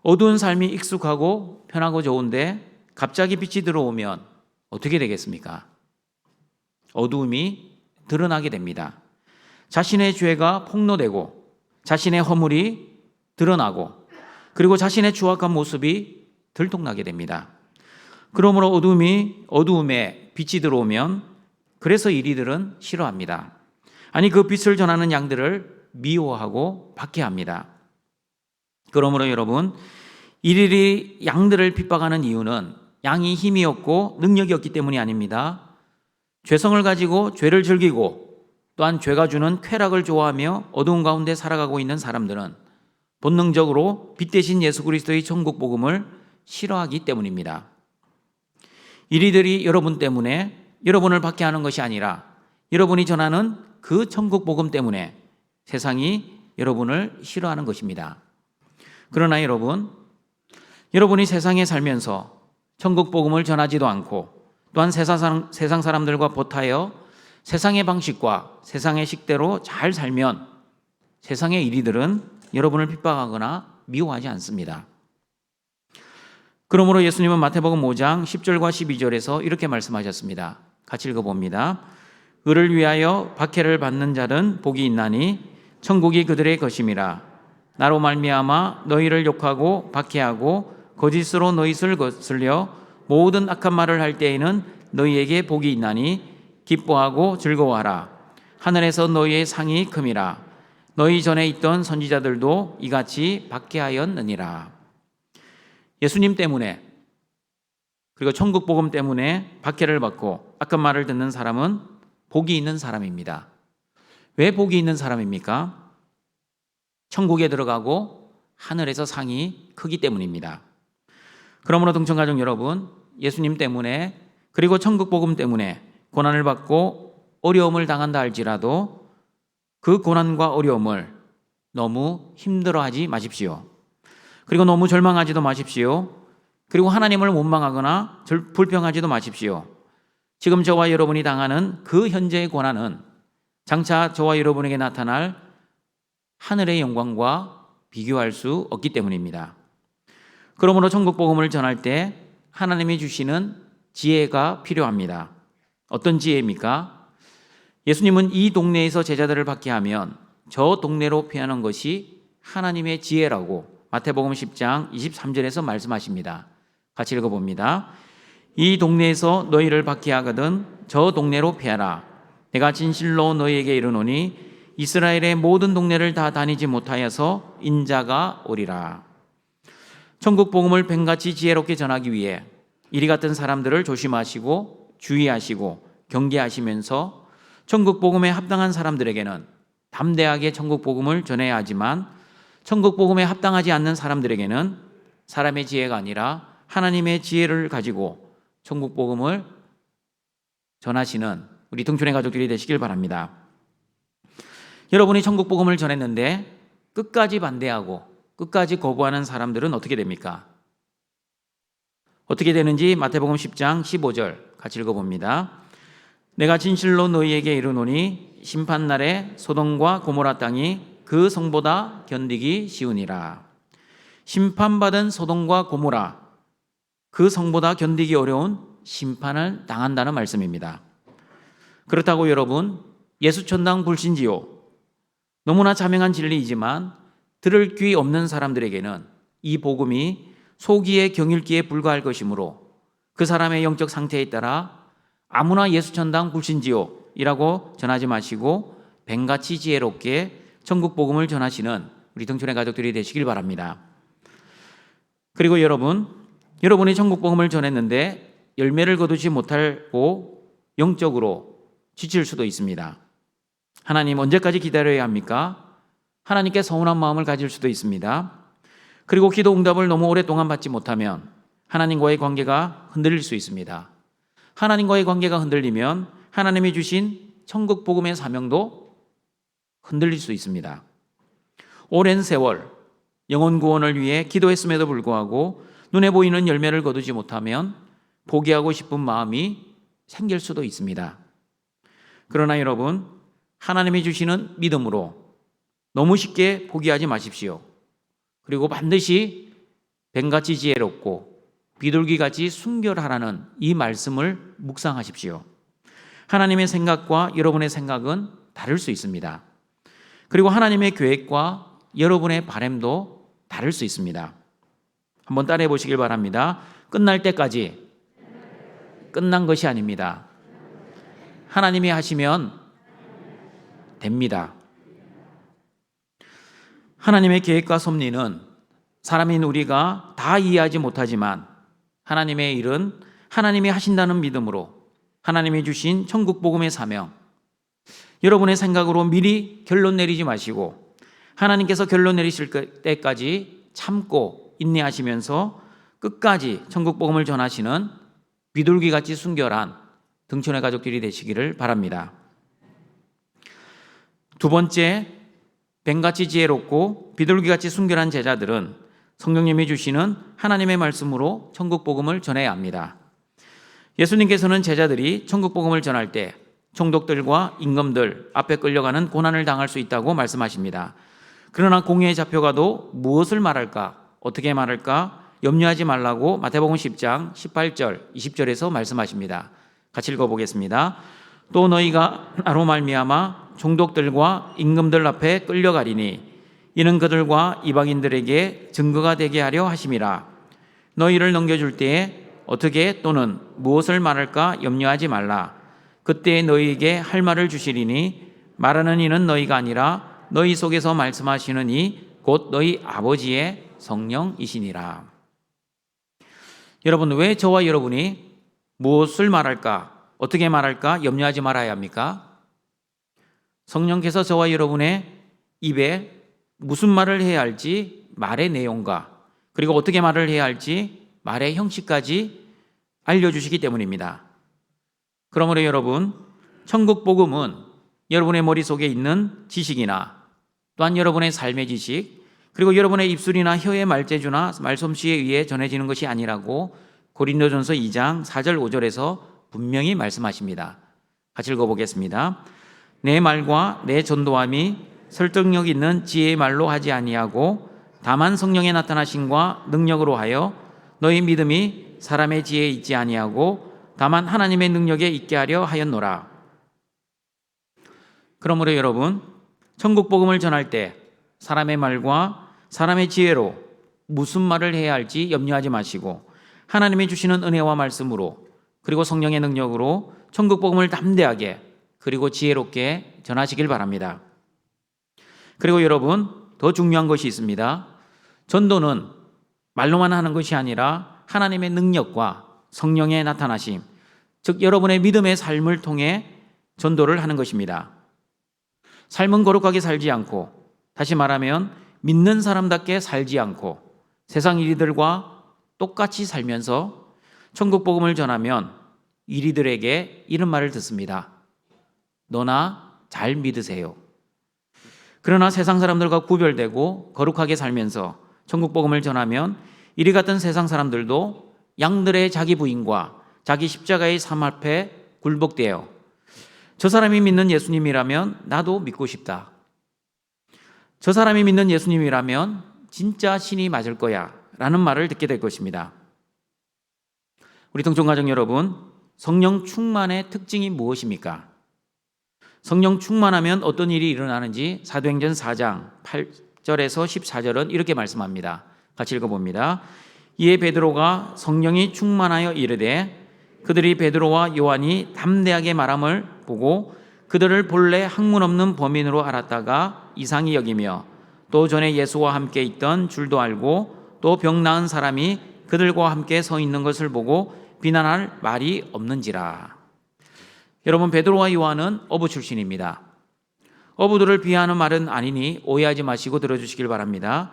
어두운 삶이 익숙하고 편하고 좋은데 갑자기 빛이 들어오면 어떻게 되겠습니까? 어두움이 드러나게 됩니다. 자신의 죄가 폭로되고 자신의 허물이 드러나고 그리고 자신의 추악한 모습이 들통나게 됩니다. 그러므로 어두움에 빛이 들어오면 그래서 이리들은 싫어합니다. 아니 그 빛을 전하는 양들을 미워하고 박해합니다. 그러므로 여러분, 이리리 양들을 핍박하는 이유는 양이 힘이 없고 능력이 없기 때문이 아닙니다. 죄성을 가지고 죄를 즐기고 또한 죄가 주는 쾌락을 좋아하며 어두운 가운데 살아가고 있는 사람들은 본능적으로 빛 대신 예수 그리스도의 천국 복음을 싫어하기 때문입니다. 이리들이 여러분 때문에 여러분을 박해하는 것이 아니라 여러분이 전하는 그 천국 복음 때문에 세상이 여러분을 싫어하는 것입니다. 그러나 여러분이 세상에 살면서 천국 복음을 전하지도 않고 또한 세상 사람들과 보타여 세상의 방식과 세상의 식대로 잘 살면 세상의 이리들은 여러분을 핍박하거나 미워하지 않습니다. 그러므로 예수님은 마태복음 5장 10절과 12절에서 이렇게 말씀하셨습니다. 같이 읽어봅니다. 의를 위하여 박해를 받는 자는 복이 있나니 천국이 그들의 것임이라. 나로 말미암아 너희를 욕하고 박해하고 거짓으로 너희를 거슬려 모든 악한 말을 할 때에는 너희에게 복이 있나니 기뻐하고 즐거워하라. 하늘에서 너희의 상이 큼이라. 너희 전에 있던 선지자들도 이같이 박해하였느니라. 예수님 때문에 그리고 천국 복음 때문에 박해를 받고 악한 말을 듣는 사람은 복이 있는 사람입니다. 왜 복이 있는 사람입니까? 천국에 들어가고 하늘에서 상이 크기 때문입니다. 그러므로 동청가족 여러분, 예수님 때문에 그리고 천국 복음 때문에 고난을 받고 어려움을 당한다 할지라도 그 고난과 어려움을 너무 힘들어하지 마십시오. 그리고 너무 절망하지도 마십시오. 그리고 하나님을 원망하거나 불평하지도 마십시오. 지금 저와 여러분이 당하는 그 현재의 고난은 장차 저와 여러분에게 나타날 하늘의 영광과 비교할 수 없기 때문입니다. 그러므로 천국 복음을 전할 때 하나님이 주시는 지혜가 필요합니다. 어떤 지혜입니까? 예수님은 이 동네에서 제자들을 박해하면 저 동네로 피하는 것이 하나님의 지혜라고 마태복음 10장 23절에서 말씀하십니다. 같이 읽어봅니다. 이 동네에서 너희를 박해하거든 저 동네로 피하라. 내가 진실로 너희에게 이르노니 이스라엘의 모든 동네를 다 다니지 못하여서 인자가 오리라. 천국 복음을 뱀같이 지혜롭게 전하기 위해 이리 같은 사람들을 조심하시고 주의하시고 경계하시면서 천국 복음에 합당한 사람들에게는 담대하게 천국 복음을 전해야 하지만 천국 복음에 합당하지 않는 사람들에게는 사람의 지혜가 아니라 하나님의 지혜를 가지고 천국 복음을 전하시는 우리 등촌의 가족들이 되시길 바랍니다. 여러분이 천국 복음을 전했는데 끝까지 반대하고 끝까지 거부하는 사람들은 어떻게 됩니까? 어떻게 되는지 마태복음 10장 15절 같이 읽어봅니다. 내가 진실로 너희에게 이르노니 심판날에 소돔과 고모라 땅이 그 성보다 견디기 쉬우니라. 심판받은 소돔과 고모라, 그 성보다 견디기 어려운 심판을 당한다는 말씀입니다. 그렇다고 여러분, 예수천당 불신지요, 너무나 자명한 진리이지만 들을 귀 없는 사람들에게는 이 복음이 소기의 경읽기에 불과할 것이므로 그 사람의 영적 상태에 따라 아무나 예수천당 불신지요 이라고 전하지 마시고 뱀같이 지혜롭게 천국 복음을 전하시는 우리 등촌의 가족들이 되시길 바랍니다. 그리고 여러분이 천국 복음을 전했는데 열매를 거두지 못하고 영적으로 지칠 수도 있습니다. 하나님 언제까지 기다려야 합니까? 하나님께 서운한 마음을 가질 수도 있습니다. 그리고 기도 응답을 너무 오랫동안 받지 못하면 하나님과의 관계가 흔들릴 수 있습니다. 하나님과의 관계가 흔들리면 하나님이 주신 천국 복음의 사명도 흔들릴 수 있습니다. 오랜 세월 영혼 구원을 위해 기도했음에도 불구하고 눈에 보이는 열매를 거두지 못하면 포기하고 싶은 마음이 생길 수도 있습니다. 그러나 여러분, 하나님이 주시는 믿음으로 너무 쉽게 포기하지 마십시오. 그리고 반드시 뱀같이 지혜롭고 비둘기같이 순결하라는 이 말씀을 묵상하십시오. 하나님의 생각과 여러분의 생각은 다를 수 있습니다. 그리고 하나님의 계획과 여러분의 바람도 다를 수 있습니다. 한번 따라해 보시길 바랍니다. 끝날 때까지 끝난 것이 아닙니다. 하나님이 하시면 됩니다. 하나님의 계획과 섭리는 사람인 우리가 다 이해하지 못하지만 하나님의 일은 하나님이 하신다는 믿음으로 하나님이 주신 천국 복음의 사명, 여러분의 생각으로 미리 결론 내리지 마시고 하나님께서 결론 내리실 때까지 참고 인내하시면서 끝까지 천국 복음을 전하시는 비둘기같이 순결한 등촌의 가족들이 되시기를 바랍니다. 두 번째, 뱀같이 지혜롭고 비둘기같이 순결한 제자들은 성령님이 주시는 하나님의 말씀으로 천국 복음을 전해야 합니다. 예수님께서는 제자들이 천국 복음을 전할 때 총독들과 임금들 앞에 끌려가는 고난을 당할 수 있다고 말씀하십니다. 그러나 공회에 잡혀가도 무엇을 말할까, 어떻게 말할까 염려하지 말라고 마태복음 10장 18절, 20절에서 말씀하십니다. 같이 읽어보겠습니다. 또 너희가 나로 말미암아 총독들과 임금들 앞에 끌려가리니 이는 그들과 이방인들에게 증거가 되게 하려 하심이라. 너희를 넘겨줄 때에 어떻게 또는 무엇을 말할까 염려하지 말라. 그때 너희에게 할 말을 주시리니 말하는 이는 너희가 아니라 너희 속에서 말씀하시는 이 곧 너희 아버지의 성령이시니라. 여러분, 왜 저와 여러분이 무엇을 말할까, 어떻게 말할까 염려하지 말아야 합니까? 성령께서 저와 여러분의 입에 무슨 말을 해야 할지, 말의 내용과 그리고 어떻게 말을 해야 할지 말의 형식까지 알려주시기 때문입니다. 그러므로 여러분, 천국 복음은 여러분의 머릿속에 있는 지식이나 또한 여러분의 삶의 지식, 그리고 여러분의 입술이나 혀의 말재주나 말솜씨에 의해 전해지는 것이 아니라고 고린도전서 2장 4절 5절에서 분명히 말씀하십니다. 같이 읽어보겠습니다. 내 말과 내 전도함이 설득력 있는 지혜의 말로 하지 아니하고 다만 성령의 나타나심과 능력으로 하여 너희 믿음이 사람의 지혜에 있지 아니하고 다만 하나님의 능력에 있게 하려 하였노라. 그러므로 여러분, 천국 복음을 전할 때 사람의 말과 사람의 지혜로 무슨 말을 해야 할지 염려하지 마시고 하나님이 주시는 은혜와 말씀으로 그리고 성령의 능력으로 천국 복음을 담대하게 그리고 지혜롭게 전하시길 바랍니다. 그리고 여러분, 더 중요한 것이 있습니다. 전도는 말로만 하는 것이 아니라 하나님의 능력과 성령의 나타나심, 즉 여러분의 믿음의 삶을 통해 전도를 하는 것입니다. 삶은 거룩하게 살지 않고, 다시 말하면 믿는 사람답게 살지 않고 세상 이리들과 똑같이 살면서 천국 복음을 전하면 이리들에게 이런 말을 듣습니다. 너나 잘 믿으세요. 그러나 세상 사람들과 구별되고 거룩하게 살면서 천국 복음을 전하면 이리 같은 세상 사람들도 양들의 자기 부인과 자기 십자가의 삶 앞에 굴복되어 저 사람이 믿는 예수님이라면 나도 믿고 싶다. 저 사람이 믿는 예수님이라면 진짜 신이 맞을 거야 라는 말을 듣게 될 것입니다. 우리 동정가족 여러분, 성령 충만의 특징이 무엇입니까? 성령 충만하면 어떤 일이 일어나는지 사도행전 4장 8절에서 14절은 이렇게 말씀합니다. 같이 읽어봅니다. 이에 베드로가 성령이 충만하여 이르되 그들이 베드로와 요한이 담대하게 말함을 보고 그들을 본래 학문 없는 범인으로 알았다가 이상히 여기며 또 전에 예수와 함께 있던 줄도 알고 또 병 나은 사람이 그들과 함께 서 있는 것을 보고 비난할 말이 없는지라. 여러분, 베드로와 요한은 어부 출신입니다. 어부들을 비하하는 말은 아니니 오해하지 마시고 들어주시길 바랍니다.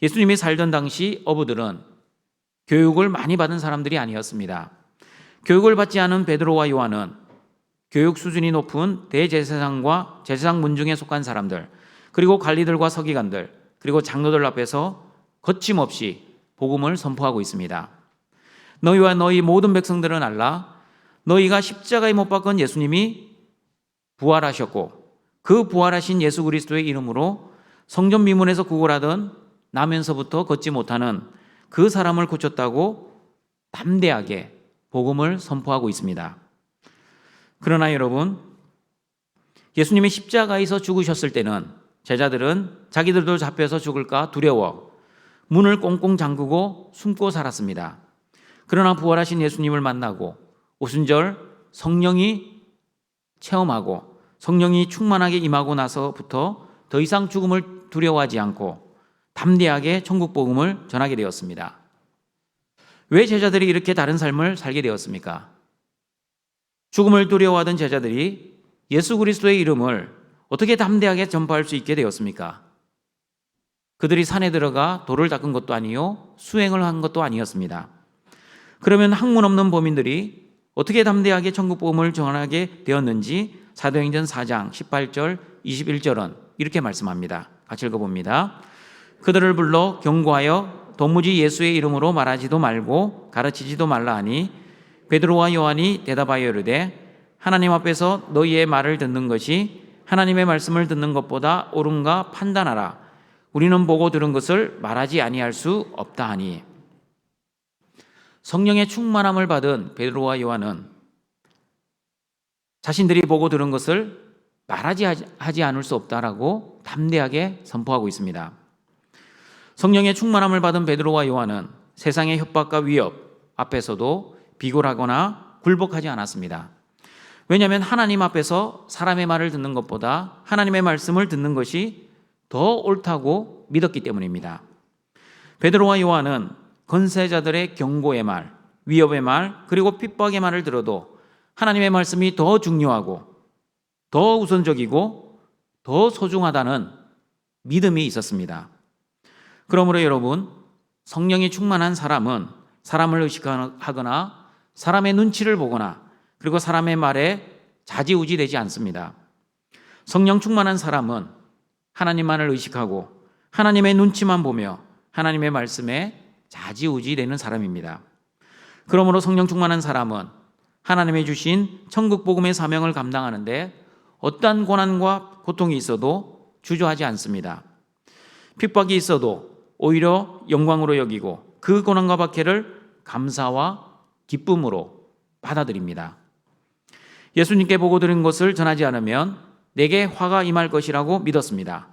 예수님이 살던 당시 어부들은 교육을 많이 받은 사람들이 아니었습니다. 교육을 받지 않은 베드로와 요한은 교육 수준이 높은 대제사장과 제사장 문중에 속한 사람들, 그리고 관리들과 서기관들, 그리고 장로들 앞에서 거침없이 복음을 선포하고 있습니다. 너희와 너희 모든 백성들은 알라. 너희가 십자가에 못 박은 예수님이 부활하셨고 그 부활하신 예수 그리스도의 이름으로 성전 미문에서 구걸하던 나면서부터 걷지 못하는 그 사람을 고쳤다고 담대하게 복음을 선포하고 있습니다. 그러나 여러분, 예수님이 십자가에서 죽으셨을 때는 제자들은 자기들도 잡혀서 죽을까 두려워 문을 꽁꽁 잠그고 숨고 살았습니다. 그러나 부활하신 예수님을 만나고 오순절 성령이 체험하고 성령이 충만하게 임하고 나서부터 더 이상 죽음을 두려워하지 않고 담대하게 천국 복음을 전하게 되었습니다. 왜 제자들이 이렇게 다른 삶을 살게 되었습니까? 죽음을 두려워하던 제자들이 예수 그리스도의 이름을 어떻게 담대하게 전파할 수 있게 되었습니까? 그들이 산에 들어가 돌을 닦은 것도 아니요 수행을 한 것도 아니었습니다. 그러면 학문 없는 범인들이 어떻게 담대하게 천국 복음을 전하게 되었는지 사도행전 4장 18절 21절은 이렇게 말씀합니다. 같이 읽어봅니다. 그들을 불러 경고하여 도무지 예수의 이름으로 말하지도 말고 가르치지도 말라 하니 베드로와 요한이 대답하여 이르되 하나님 앞에서 너희의 말을 듣는 것이 하나님의 말씀을 듣는 것보다 옳은가 판단하라. 우리는 보고 들은 것을 말하지 아니할 수 없다 하니. 성령의 충만함을 받은 베드로와 요한은 자신들이 보고 들은 것을 말하지 하지 않을 수 없다라고 담대하게 선포하고 있습니다. 성령의 충만함을 받은 베드로와 요한은 세상의 협박과 위협 앞에서도 비굴하거나 굴복하지 않았습니다. 왜냐하면 하나님 앞에서 사람의 말을 듣는 것보다 하나님의 말씀을 듣는 것이 더 옳다고 믿었기 때문입니다. 베드로와 요한은 건세자들의 경고의 말, 위협의 말, 그리고 핍박의 말을 들어도 하나님의 말씀이 더 중요하고 더 우선적이고 더 소중하다는 믿음이 있었습니다. 그러므로 여러분, 성령이 충만한 사람은 사람을 의식하거나 사람의 눈치를 보거나 그리고 사람의 말에 좌지우지되지 않습니다. 성령 충만한 사람은 하나님만을 의식하고 하나님의 눈치만 보며 하나님의 말씀에 좌지우지되는 사람입니다. 그러므로 성령 충만한 사람은 하나님의 주신 천국 복음의 사명을 감당하는데 어떠한 고난과 고통이 있어도 주저하지 않습니다. 핍박이 있어도 오히려 영광으로 여기고 그 고난과 박해를 감사와 기쁨으로 받아들입니다. 예수님께 보고 들은 것을 전하지 않으면 내게 화가 임할 것이라고 믿었습니다.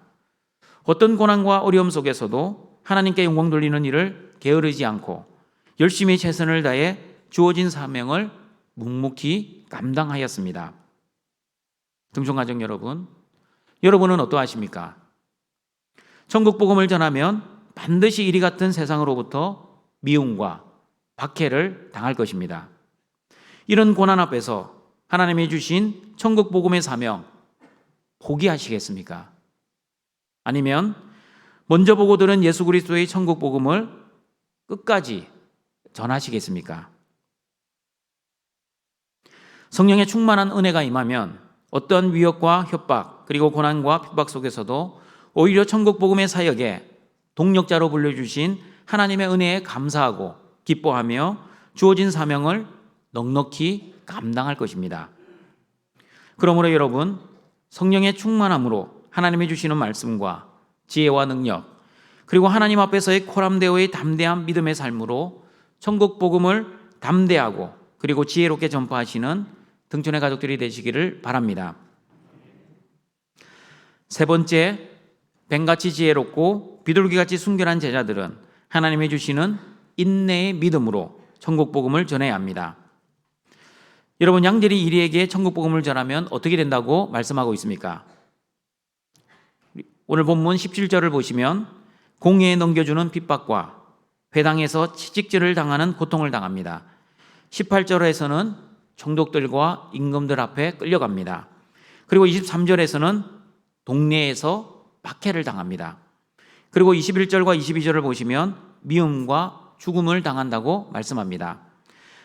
어떤 고난과 어려움 속에서도 하나님께 영광 돌리는 일을 게으르지 않고 열심히 최선을 다해 주어진 사명을 묵묵히 감당하였습니다. 등촌가족 여러분, 여러분은 어떠하십니까? 천국 복음을 전하면 반드시 이리 같은 세상으로부터 미움과 박해를 당할 것입니다. 이런 고난 앞에서 하나님이 주신 천국 복음의 사명 포기하시겠습니까? 아니면 먼저 보고 들은 예수 그리스도의 천국 복음을 끝까지 전하시겠습니까? 성령의 충만한 은혜가 임하면 어떤 위협과 협박 그리고 고난과 핍박 속에서도 오히려 천국 복음의 사역에 동력자로 불려주신 하나님의 은혜에 감사하고 기뻐하며 주어진 사명을 넉넉히 감당할 것입니다. 그러므로 여러분, 성령의 충만함으로 하나님이 주시는 말씀과 지혜와 능력 그리고 하나님 앞에서의 코람데오의 담대한 믿음의 삶으로 천국 복음을 담대하고 그리고 지혜롭게 전파하시는 등촌의 가족들이 되시기를 바랍니다. 세 번째, 뱀같이 지혜롭고 비둘기같이 순결한 제자들은 하나님이 주시는 인내의 믿음으로 천국 복음을 전해야 합니다. 여러분, 양들이 이리에게 천국 복음을 전하면 어떻게 된다고 말씀하고 있습니까? 오늘 본문 17절을 보시면 공회에 넘겨주는 핍박과 회당에서 채찍질을 당하는 고통을 당합니다. 18절에서는 총독들과 임금들 앞에 끌려갑니다. 그리고 23절에서는 동네에서 박해를 당합니다. 그리고 21절과 22절을 보시면 미움과 죽음을 당한다고 말씀합니다.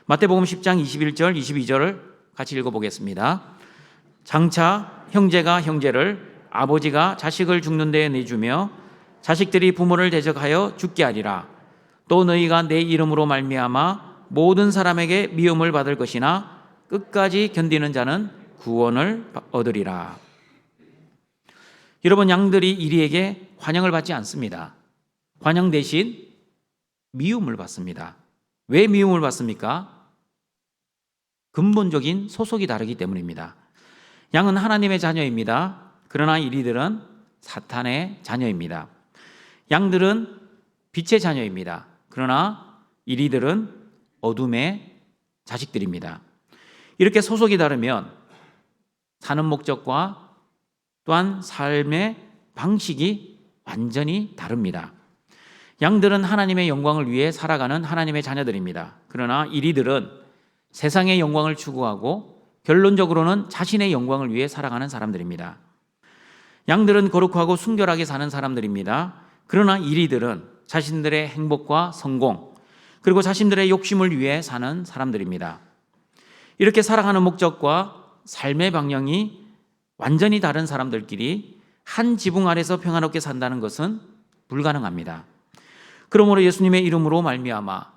마태복음 10장 21절, 22절을 같이 읽어보겠습니다. 장차 형제가 형제를, 아버지가 자식을 죽는 데에 내주며 자식들이 부모를 대적하여 죽게 하리라. 또 너희가 내 이름으로 말미암아 모든 사람에게 미움을 받을 것이나 끝까지 견디는 자는 구원을 얻으리라. 여러분, 양들이 이리에게 환영을 받지 않습니다. 환영 대신 미움을 받습니다. 왜 미움을 받습니까? 근본적인 소속이 다르기 때문입니다. 양은 하나님의 자녀입니다. 그러나 이리들은 사탄의 자녀입니다. 양들은 빛의 자녀입니다. 그러나 이리들은 어둠의 자식들입니다. 이렇게 소속이 다르면 사는 목적과 또한 삶의 방식이 완전히 다릅니다. 양들은 하나님의 영광을 위해 살아가는 하나님의 자녀들입니다. 그러나 이리들은 세상의 영광을 추구하고 결론적으로는 자신의 영광을 위해 살아가는 사람들입니다. 양들은 거룩하고 순결하게 사는 사람들입니다. 그러나 이리들은 자신들의 행복과 성공 그리고 자신들의 욕심을 위해 사는 사람들입니다. 이렇게 살아가는 목적과 삶의 방향이 완전히 다른 사람들끼리 한 지붕 아래서 평안롭게 산다는 것은 불가능합니다. 그러므로 예수님의 이름으로 말미암아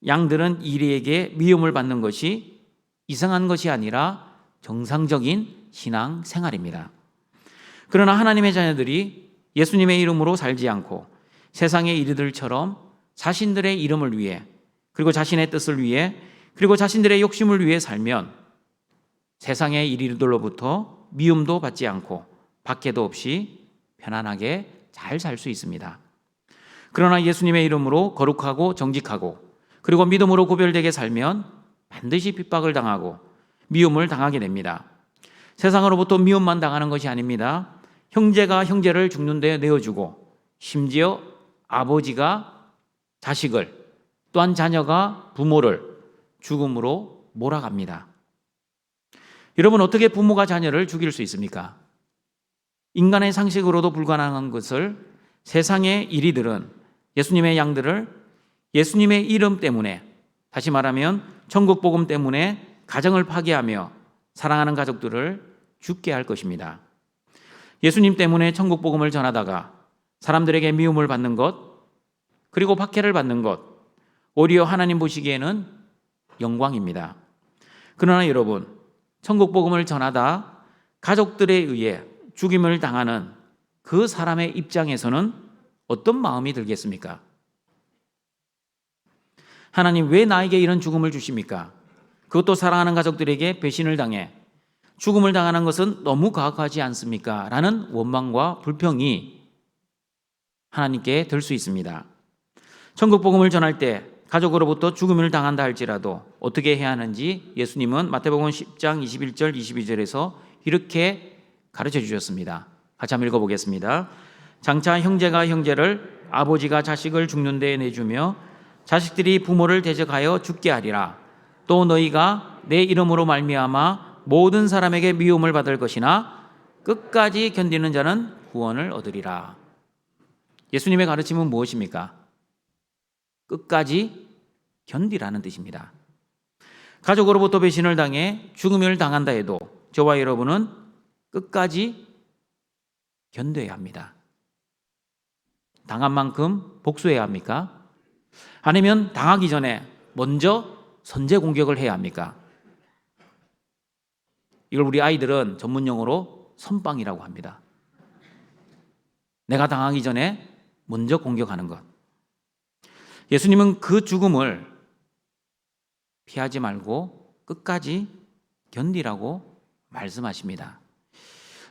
양들은 이리에게 미움을 받는 것이 이상한 것이 아니라 정상적인 신앙 생활입니다. 그러나 하나님의 자녀들이 예수님의 이름으로 살지 않고 세상의 이리들처럼 자신들의 이름을 위해, 그리고 자신의 뜻을 위해, 그리고 자신들의 욕심을 위해 살면 세상의 이리들로부터 미움도 받지 않고 박해도 없이 편안하게 잘 살 수 있습니다. 그러나 예수님의 이름으로 거룩하고 정직하고 그리고 믿음으로 구별되게 살면 반드시 핍박을 당하고 미움을 당하게 됩니다. 세상으로부터 미움만 당하는 것이 아닙니다. 형제가 형제를 죽는 데 내어주고, 심지어 아버지가 자식을, 또한 자녀가 부모를 죽음으로 몰아갑니다. 여러분, 어떻게 부모가 자녀를 죽일 수 있습니까? 인간의 상식으로도 불가능한 것을 세상의 이리들은, 예수님의 양들을 예수님의 이름 때문에, 다시 말하면 천국 복음 때문에 가정을 파괴하며 사랑하는 가족들을 죽게 할 것입니다. 예수님 때문에 천국 복음을 전하다가 사람들에게 미움을 받는 것, 그리고 박해를 받는 것, 오히려 하나님 보시기에는 영광입니다. 그러나 여러분, 천국 복음을 전하다 가족들에 의해 죽임을 당하는 그 사람의 입장에서는 어떤 마음이 들겠습니까? 하나님, 왜 나에게 이런 죽음을 주십니까? 그것도 사랑하는 가족들에게 배신을 당해 죽음을 당하는 것은 너무 가혹하지 않습니까? 라는 원망과 불평이 하나님께 들 수 있습니다. 천국 복음을 전할 때 가족으로부터 죽음을 당한다 할지라도 어떻게 해야 하는지 예수님은 마태복음 10장 21절 22절에서 이렇게 가르쳐 주셨습니다. 같이 한번 읽어보겠습니다. 장차 형제가 형제를, 아버지가 자식을 죽는 데에 내주며 자식들이 부모를 대적하여 죽게 하리라. 또 너희가 내 이름으로 말미암아 모든 사람에게 미움을 받을 것이나 끝까지 견디는 자는 구원을 얻으리라. 예수님의 가르침은 무엇입니까? 끝까지 견디라는 뜻입니다. 가족으로부터 배신을 당해 죽음을 당한다 해도 저와 여러분은 끝까지 견뎌야 합니다. 당한 만큼 복수해야 합니까? 아니면 당하기 전에 먼저 선제 공격을 해야 합니까? 이걸 우리 아이들은 전문 용어로 선빵이라고 합니다. 내가 당하기 전에 먼저 공격하는 것. 예수님은 그 죽음을 피하지 말고 끝까지 견디라고 말씀하십니다.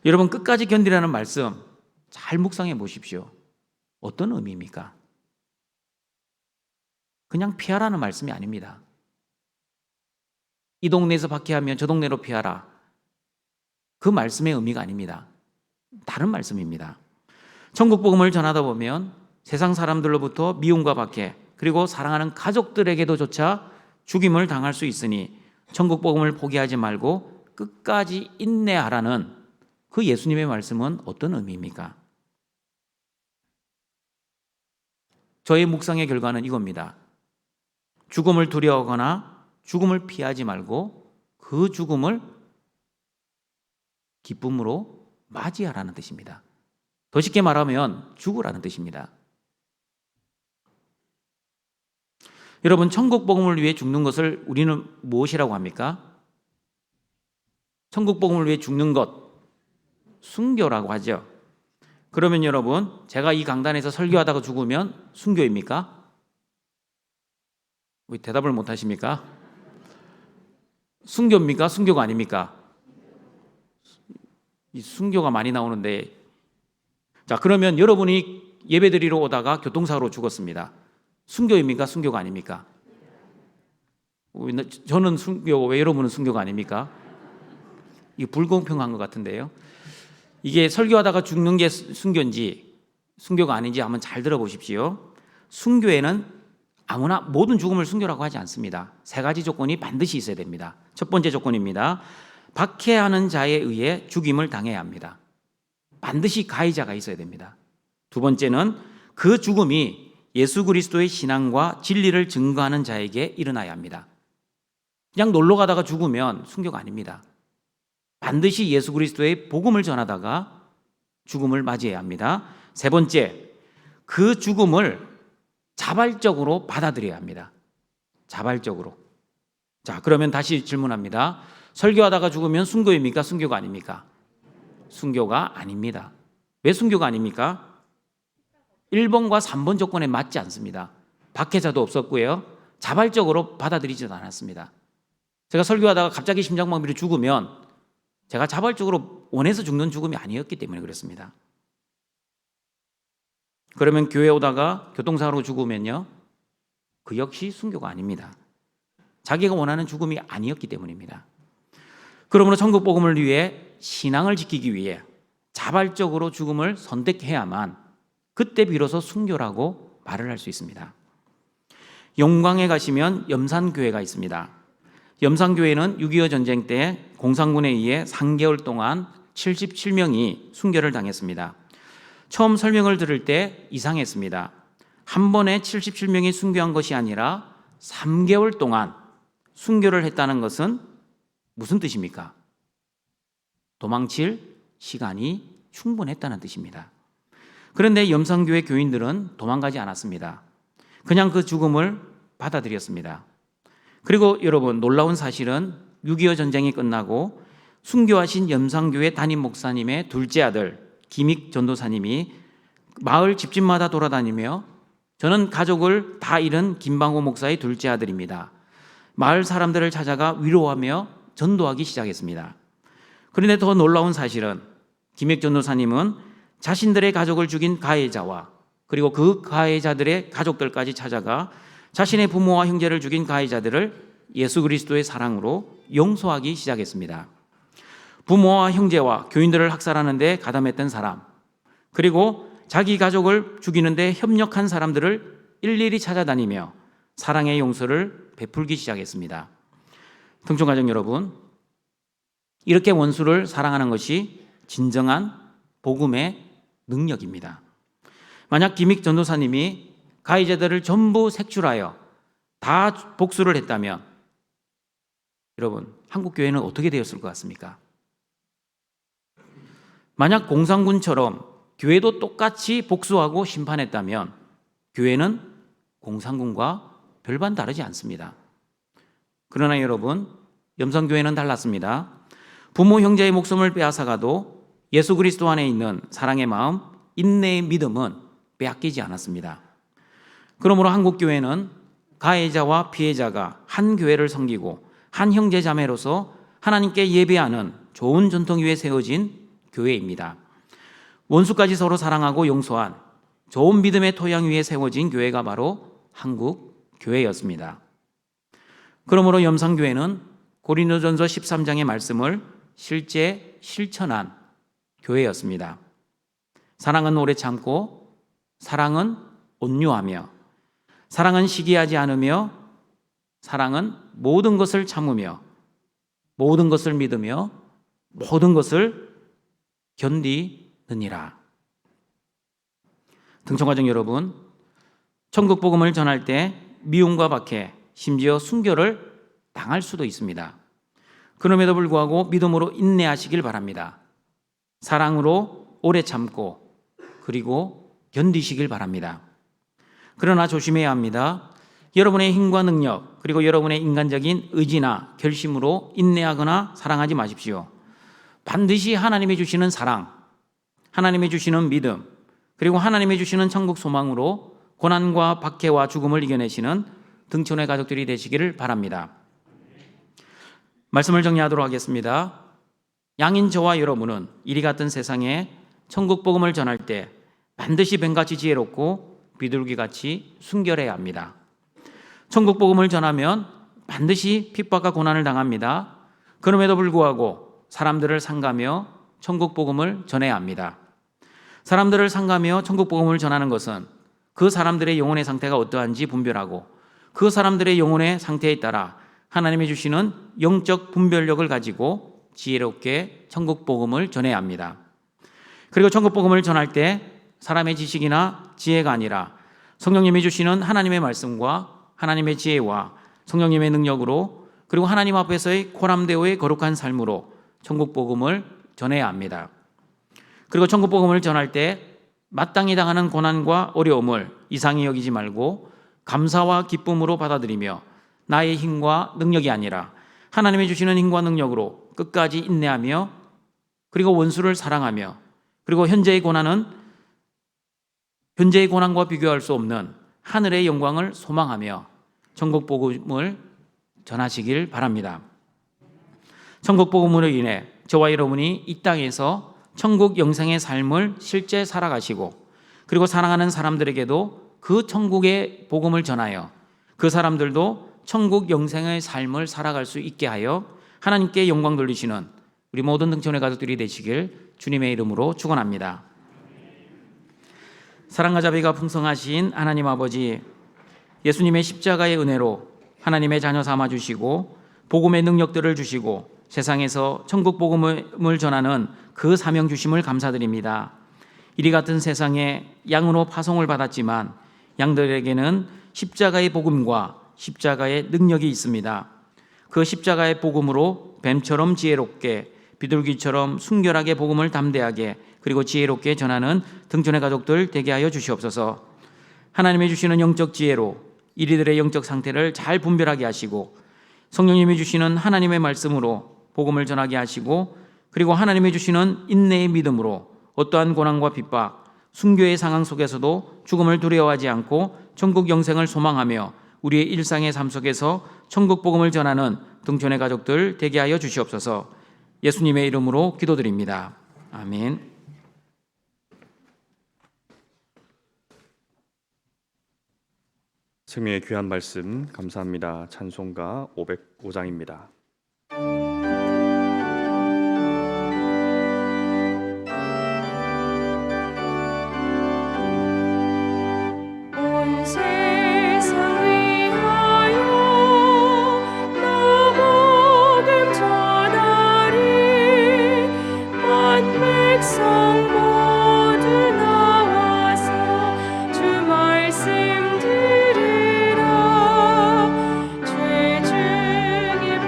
여러분, 끝까지 견디라는 말씀 잘 묵상해 보십시오. 어떤 의미입니까? 그냥 피하라는 말씀이 아닙니다. 이 동네에서 박해하면 저 동네로 피하라. 그 말씀의 의미가 아닙니다. 다른 말씀입니다. 천국 복음을 전하다 보면 세상 사람들로부터 미움과 박해, 그리고 사랑하는 가족들에게도 조차 죽임을 당할 수 있으니 천국 복음을 포기하지 말고 끝까지 인내하라는 그 예수님의 말씀은 어떤 의미입니까? 저의 묵상의 결과는 이겁니다. 죽음을 두려워하거나 죽음을 피하지 말고 그 죽음을 기쁨으로 맞이하라는 뜻입니다. 더 쉽게 말하면 죽으라는 뜻입니다. 여러분, 천국 복음을 위해 죽는 것을 우리는 무엇이라고 합니까? 천국 복음을 위해 죽는 것, 순교라고 하죠. 그러면 여러분, 제가 이 강단에서 설교하다가 죽으면 순교입니까? 왜 대답을 못 하십니까? 순교입니까? 순교가 아닙니까? 이 순교가 많이 나오는데, 자, 그러면 여러분이 예배드리러 오다가 교통사고로 죽었습니다. 순교입니까? 순교가 아닙니까? 저는 순교고 왜 여러분은 순교가 아닙니까? 이게 불공평한 것 같은데요. 이게 설교하다가 죽는 게 순교인지 순교가 아닌지 한번 잘 들어보십시오. 순교에는 아무나 모든 죽음을 순교라고 하지 않습니다. 세 가지 조건이 반드시 있어야 됩니다. 첫 번째 조건입니다. 박해하는 자에 의해 죽임을 당해야 합니다. 반드시 가해자가 있어야 됩니다. 두 번째는 그 죽음이 예수 그리스도의 신앙과 진리를 증거하는 자에게 일어나야 합니다. 그냥 놀러 가다가 죽으면 순교가 아닙니다. 반드시 예수 그리스도의 복음을 전하다가 죽음을 맞이해야 합니다. 세 번째, 그 죽음을 자발적으로 받아들여야 합니다. 자발적으로. 자, 그러면 다시 질문합니다. 설교하다가 죽으면 순교입니까? 순교가 아닙니까? 순교가 아닙니다. 왜 순교가 아닙니까? 1번과 3번 조건에 맞지 않습니다. 박해자도 없었고요. 자발적으로 받아들이지도 않았습니다. 제가 설교하다가 갑자기 심장마비로 죽으면 제가 자발적으로 원해서 죽는 죽음이 아니었기 때문에 그렇습니다. 그러면 교회 오다가 교통사고로 죽으면요, 그 역시 순교가 아닙니다. 자기가 원하는 죽음이 아니었기 때문입니다. 그러므로 천국 복음을 위해 신앙을 지키기 위해 자발적으로 죽음을 선택해야만 그때 비로소 순교라고 말을 할 수 있습니다. 영광에 가시면 염산교회가 있습니다. 염산교회는 6.25 전쟁 때 공산군에 의해 3개월 동안 77명이 순교를 당했습니다. 처음 설명을 들을 때 이상했습니다. 한 번에 77명이 순교한 것이 아니라 3개월 동안 순교를 했다는 것은 무슨 뜻입니까? 도망칠 시간이 충분했다는 뜻입니다. 그런데 염산교회 교인들은 도망가지 않았습니다. 그냥 그 죽음을 받아들였습니다. 그리고 여러분, 놀라운 사실은 6.25 전쟁이 끝나고 순교하신 염산교회 담임 목사님의 둘째 아들 김익 전도사님이 마을 집집마다 돌아다니며, 저는 가족을 다 잃은 김방호 목사의 둘째 아들입니다, 마을 사람들을 찾아가 위로하며 전도하기 시작했습니다. 그런데 더 놀라운 사실은 김익 전도사님은 자신들의 가족을 죽인 가해자와 그리고 그 가해자들의 가족들까지 찾아가 자신의 부모와 형제를 죽인 가해자들을 예수 그리스도의 사랑으로 용서하기 시작했습니다. 부모와 형제와 교인들을 학살하는 데 가담했던 사람, 그리고 자기 가족을 죽이는 데 협력한 사람들을 일일이 찾아다니며 사랑의 용서를 베풀기 시작했습니다. 등촌가족 여러분, 이렇게 원수를 사랑하는 것이 진정한 복음의 능력입니다. 만약 김익 전도사님이 가해자들을 전부 색출하여 다 복수를 했다면 여러분, 한국 교회는 어떻게 되었을 것 같습니까? 만약 공산군처럼 교회도 똑같이 복수하고 심판했다면 교회는 공산군과 별반 다르지 않습니다. 그러나 여러분, 염산교회는 달랐습니다. 부모 형제의 목숨을 빼앗아가도 예수 그리스도 안에 있는 사랑의 마음, 인내의 믿음은 빼앗기지 않았습니다. 그러므로 한국 교회는 가해자와 피해자가 한 교회를 섬기고 한 형제 자매로서 하나님께 예배하는 좋은 전통 위에 세워진 교회입니다. 원수까지 서로 사랑하고 용서한 좋은 믿음의 토양 위에 세워진 교회가 바로 한국 교회였습니다. 그러므로 염산교회는 고린도전서 13장의 말씀을 실제 실천한 교회였습니다. 사랑은 오래 참고, 사랑은 온유하며, 사랑은 시기하지 않으며, 사랑은 모든 것을 참으며, 모든 것을 믿으며, 모든 것을 견디느니라. 등촌가족 여러분, 천국 복음을 전할 때 미움과 박해, 심지어 순교를 당할 수도 있습니다. 그럼에도 불구하고 믿음으로 인내하시길 바랍니다. 사랑으로 오래 참고 그리고 견디시길 바랍니다. 그러나 조심해야 합니다. 여러분의 힘과 능력 그리고 여러분의 인간적인 의지나 결심으로 인내하거나 사랑하지 마십시오. 반드시 하나님이 주시는 사랑, 하나님이 주시는 믿음, 그리고 하나님이 주시는 천국 소망으로 고난과 박해와 죽음을 이겨내시는 등촌의 가족들이 되시기를 바랍니다. 말씀을 정리하도록 하겠습니다. 양인 저와 여러분은 이리 같은 세상에 천국 복음을 전할 때 반드시 뱀같이 지혜롭고 비둘기같이 순결해야 합니다. 천국 복음을 전하면 반드시 핍박과 고난을 당합니다. 그럼에도 불구하고 사람들을 상가며 천국 복음을 전해야 합니다. 사람들을 상가며 천국 복음을 전하는 것은 그 사람들의 영혼의 상태가 어떠한지 분별하고 그 사람들의 영혼의 상태에 따라 하나님이 주시는 영적 분별력을 가지고 지혜롭게 천국 복음을 전해야 합니다. 그리고 천국 복음을 전할 때 사람의 지식이나 지혜가 아니라 성령님이 주시는 하나님의 말씀과 하나님의 지혜와 성령님의 능력으로, 그리고 하나님 앞에서의 코람데오의 거룩한 삶으로 천국 복음을 전해야 합니다. 그리고 천국 복음을 전할 때 마땅히 당하는 고난과 어려움을 이상히 여기지 말고 감사와 기쁨으로 받아들이며 나의 힘과 능력이 아니라 하나님이 주시는 힘과 능력으로 끝까지 인내하며 그리고 원수를 사랑하며 그리고 현재의 고난과 비교할 수 없는 하늘의 영광을 소망하며 천국 복음을 전하시길 바랍니다. 천국 복음으로 인해 저와 여러분이 이 땅에서 천국 영생의 삶을 실제 살아가시고 그리고 사랑하는 사람들에게도 그 천국의 복음을 전하여 그 사람들도 천국 영생의 삶을 살아갈 수 있게 하여 하나님께 영광 돌리시는 우리 모든 등촌의 가족들이 되시길 주님의 이름으로 축원합니다. 사랑과 자비가 풍성하신 하나님 아버지, 예수님의 십자가의 은혜로 하나님의 자녀 삼아 주시고 복음의 능력들을 주시고 세상에서 천국 복음을 전하는 그 사명 주심을 감사드립니다. 이리 같은 세상에 양으로 파송을 받았지만 양들에게는 십자가의 복음과 십자가의 능력이 있습니다. 그 십자가의 복음으로 뱀처럼 지혜롭게 비둘기처럼 순결하게 복음을 담대하게 그리고 지혜롭게 전하는 등촌의 가족들 되게 하여 주시옵소서. 하나님이 주시는 영적 지혜로 이리들의 영적 상태를 잘 분별하게 하시고 성령님이 주시는 하나님의 말씀으로 복음을 전하게 하시고 그리고 하나님이 주시는 인내의 믿음으로 어떠한 고난과 핍박, 순교의 상황 속에서도 죽음을 두려워하지 않고 천국 영생을 소망하며 우리의 일상의 삶 속에서 천국 복음을 전하는 등촌의 가족들 되게 하여 주시옵소서. 예수님의 이름으로 기도드립니다. 아멘. 생명의 귀한 말씀 감사합니다. 찬송가 505장입니다. 말씀 들으라 죄 중에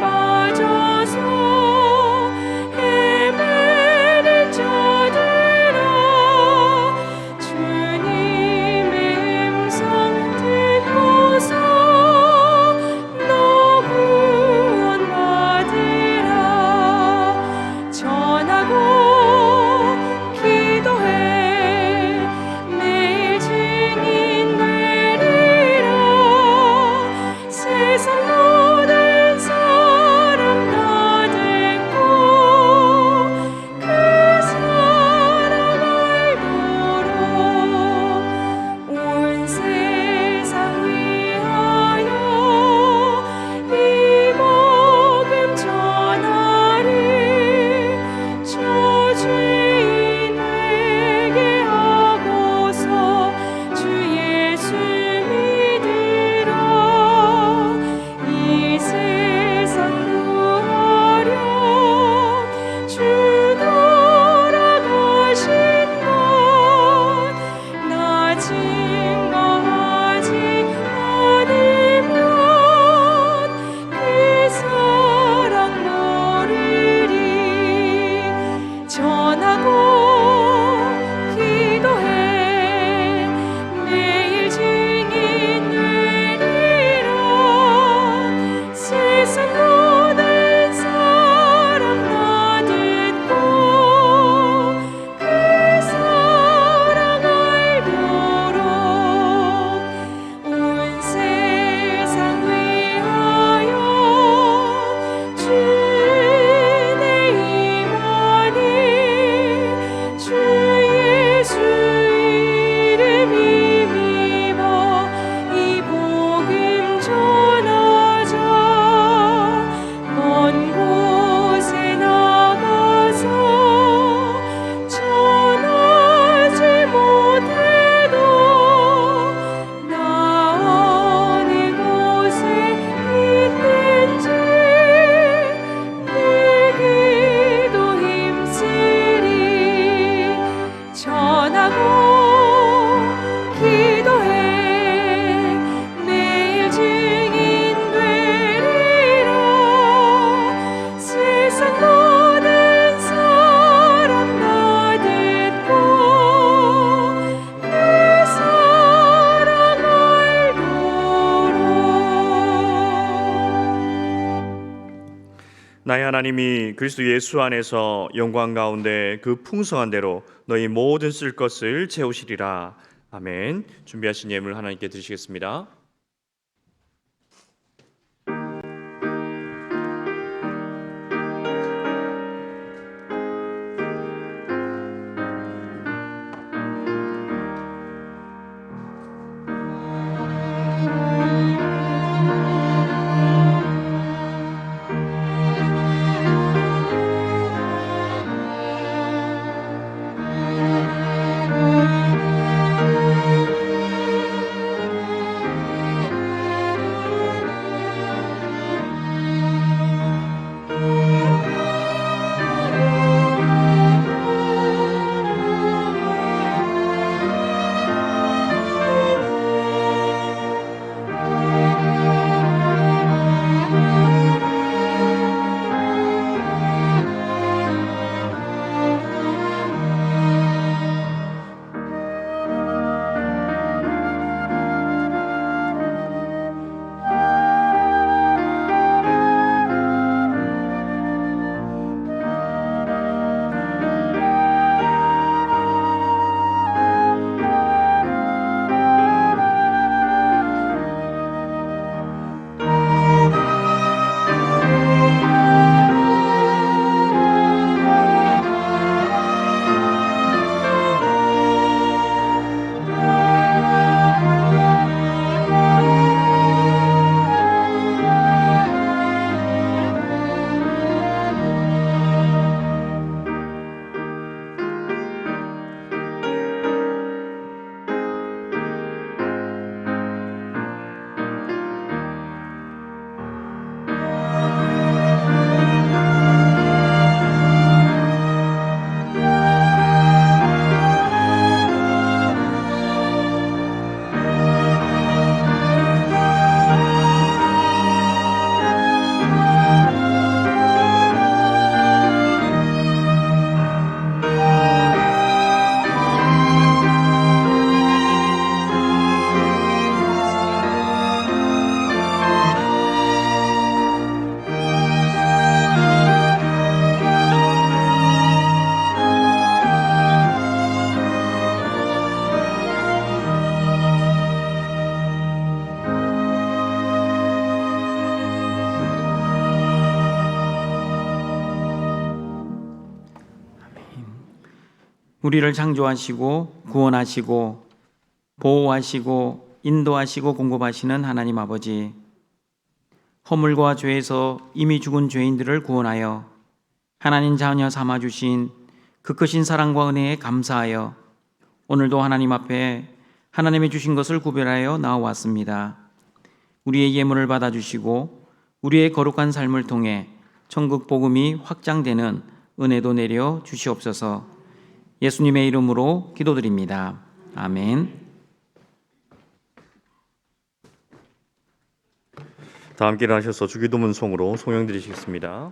하나님이 그리스도 예수 안에서 영광 가운데 그 풍성한 대로 너희 모든 쓸 것을 채우시리라. 아멘. 준비하신 예물 하나님께 드리시겠습니다. 우리를 창조하시고 구원하시고 보호하시고 인도하시고 공급하시는 하나님 아버지, 허물과 죄에서 이미 죽은 죄인들을 구원하여 하나님 자녀 삼아주신 그 크신 사랑과 은혜에 감사하여 오늘도 하나님 앞에 하나님이 주신 것을 구별하여 나와왔습니다. 우리의 예물을 받아주시고 우리의 거룩한 삶을 통해 천국 복음이 확장되는 은혜도 내려 주시옵소서. 예수님의 이름으로 기도드립니다. 아멘. 다 함께 일어나셔서 주기도문 송으로 송영 드리시겠습니다.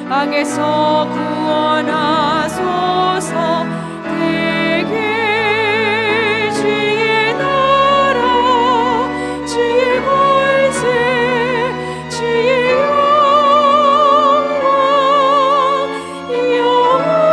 악에서 구원하소서. 대개 주의 나라 주의 권세 주의 영광 영원히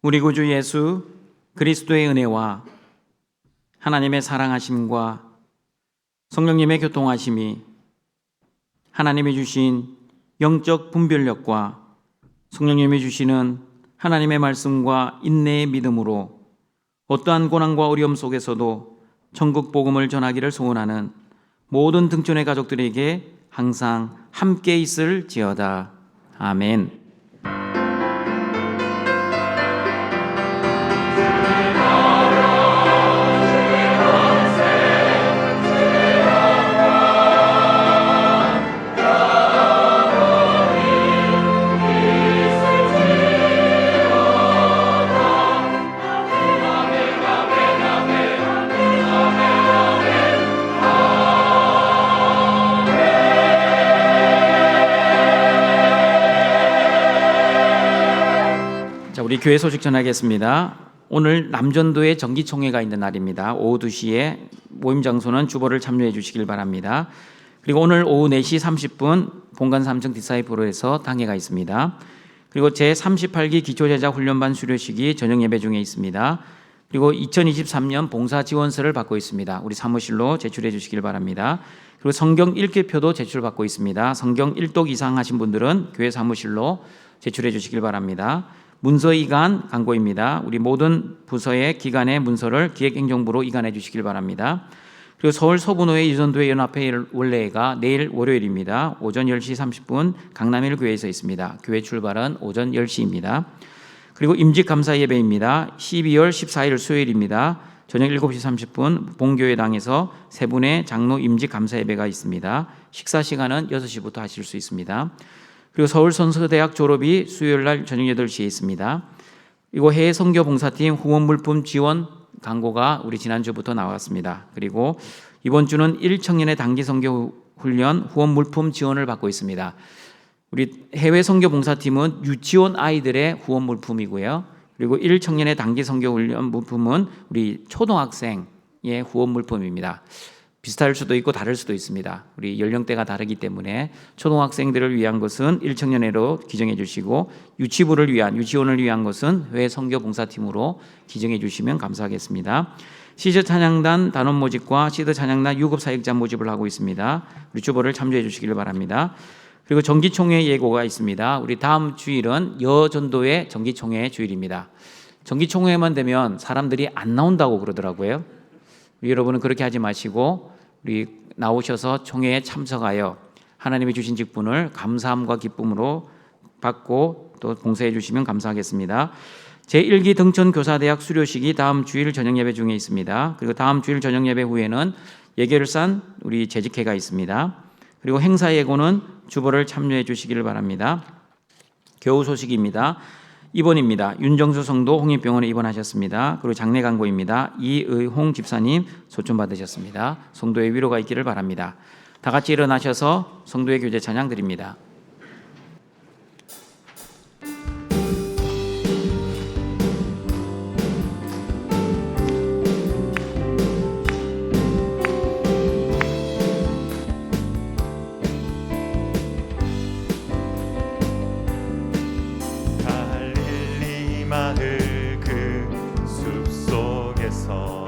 우리 구주 예수 그리스도의 은혜와 하나님의 사랑하심과 성령님의 교통하심이 하나님이 주신 영적 분별력과 성령님이 주시는 하나님의 말씀과 인내의 믿음으로 어떠한 고난과 어려움 속에서도 천국 복음을 전하기를 소원하는 모든 등촌의 가족들에게 항상 함께 있을지어다. 아멘. 우리 교회 소식 전하겠습니다. 오늘 남전도에 정기총회가 있는 날입니다. 오후 2시에 모임 장소는 주보를 참여해 주시길 바랍니다. 그리고 오늘 오후 4시 30분 본관 3층 디사이프로에서 당회가 있습니다. 그리고 제38기 기초제자 훈련반 수료식이 저녁 예배 중에 있습니다. 그리고 2023년 봉사 지원서를 받고 있습니다. 우리 사무실로 제출해 주시길 바랍니다. 그리고 성경 읽기표도 제출받고 있습니다. 성경 1독 이상 하신 분들은 교회 사무실로 제출해 주시길 바랍니다. 문서 이관 광고입니다. 우리 모든 부서의 기관의 문서를 기획행정부로 이관해 주시길 바랍니다. 그리고 서울 서부노회 유전도회 연합회 원래회가 내일 월요일입니다. 오전 10시 30분 강남일 교회에서 있습니다. 교회 출발은 오전 10시입니다. 그리고 임직감사 예배입니다. 12월 14일 수요일입니다. 저녁 7시 30분 본교회당에서 세 분의 장로 임직감사 예배가 있습니다. 식사 시간은 6시부터 하실 수 있습니다. 그리고 서울선서대학 졸업이 수요일 날 저녁 8시에 있습니다. 그리고 해외 선교 봉사팀 후원 물품 지원 광고가 우리 지난주부터 나왔습니다. 그리고 이번 주는 1청년의 단기 선교 훈련 후원 물품 지원을 받고 있습니다. 우리 해외 선교 봉사팀은 유치원 아이들의 후원 물품이고요. 그리고 1청년의 단기 선교 훈련 물품은 우리 초등학생의 후원 물품입니다. 비슷할 수도 있고 다를 수도 있습니다. 우리 연령대가 다르기 때문에 초등학생들을 위한 것은 1청년회로 기정해 주시고 유치원을 위한 것은 회회 선교 봉사팀으로 기정해 주시면 감사하겠습니다. 시드 찬양단 단원 모집과 시드 찬양단 유급 사역자 모집을 하고 있습니다. 우리 주보를 참조해 주시기를 바랍니다. 그리고 정기총회 예고가 있습니다. 우리 다음 주일은 여전도의 정기총회 주일입니다. 정기총회만 되면 사람들이 안 나온다고 그러더라고요. 우리 여러분은 그렇게 하지 마시고 우리 나오셔서 총회에 참석하여 하나님이 주신 직분을 감사함과 기쁨으로 받고 또 봉사해 주시면 감사하겠습니다. 제1기 등촌교사대학 수료식이 다음 주일 저녁 예배 중에 있습니다. 그리고 다음 주일 저녁 예배 후에는 예결산 우리 재직회가 있습니다. 그리고 행사 예고는 주보를 참여해 주시기를 바랍니다. 교우 소식입니다. 입원입니다. 윤정수 성도 홍익병원에 입원하셨습니다. 그리고 장례 광고입니다. 이의홍 집사님 소천 받으셨습니다. 성도의 위로가 있기를 바랍니다. 다 같이 일어나셔서 성도의 교제 찬양 드립니다. 마을 그 숲속에서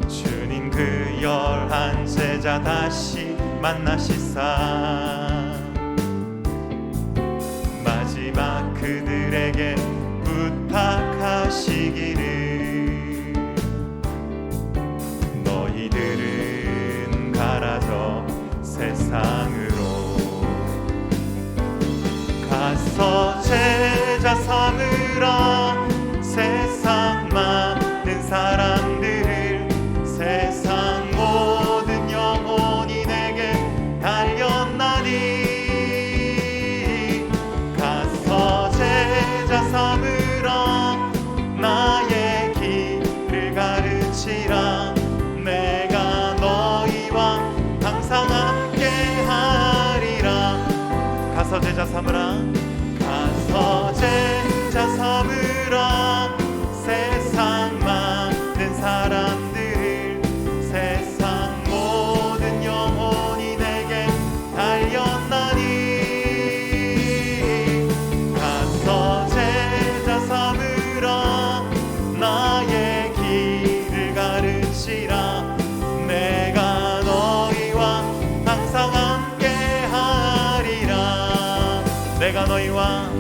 주님 그 11제자 다시 만나시사 마지막 그들에게 부탁하시기를 너희들은 가라져 세상으로 가서 제자 삼으라 세상 많은 사람들을 세상 모든 영혼이 내게 달렸나니 가서 제자 삼으라 나의 길을 가르치라 내가 너희와 항상 함께하리라 가서 제자 삼으라 가서 제자 삼으라 세상 많은 사람들을 세상 모든 영혼이 내게 달렸나니 가서 제자 너희와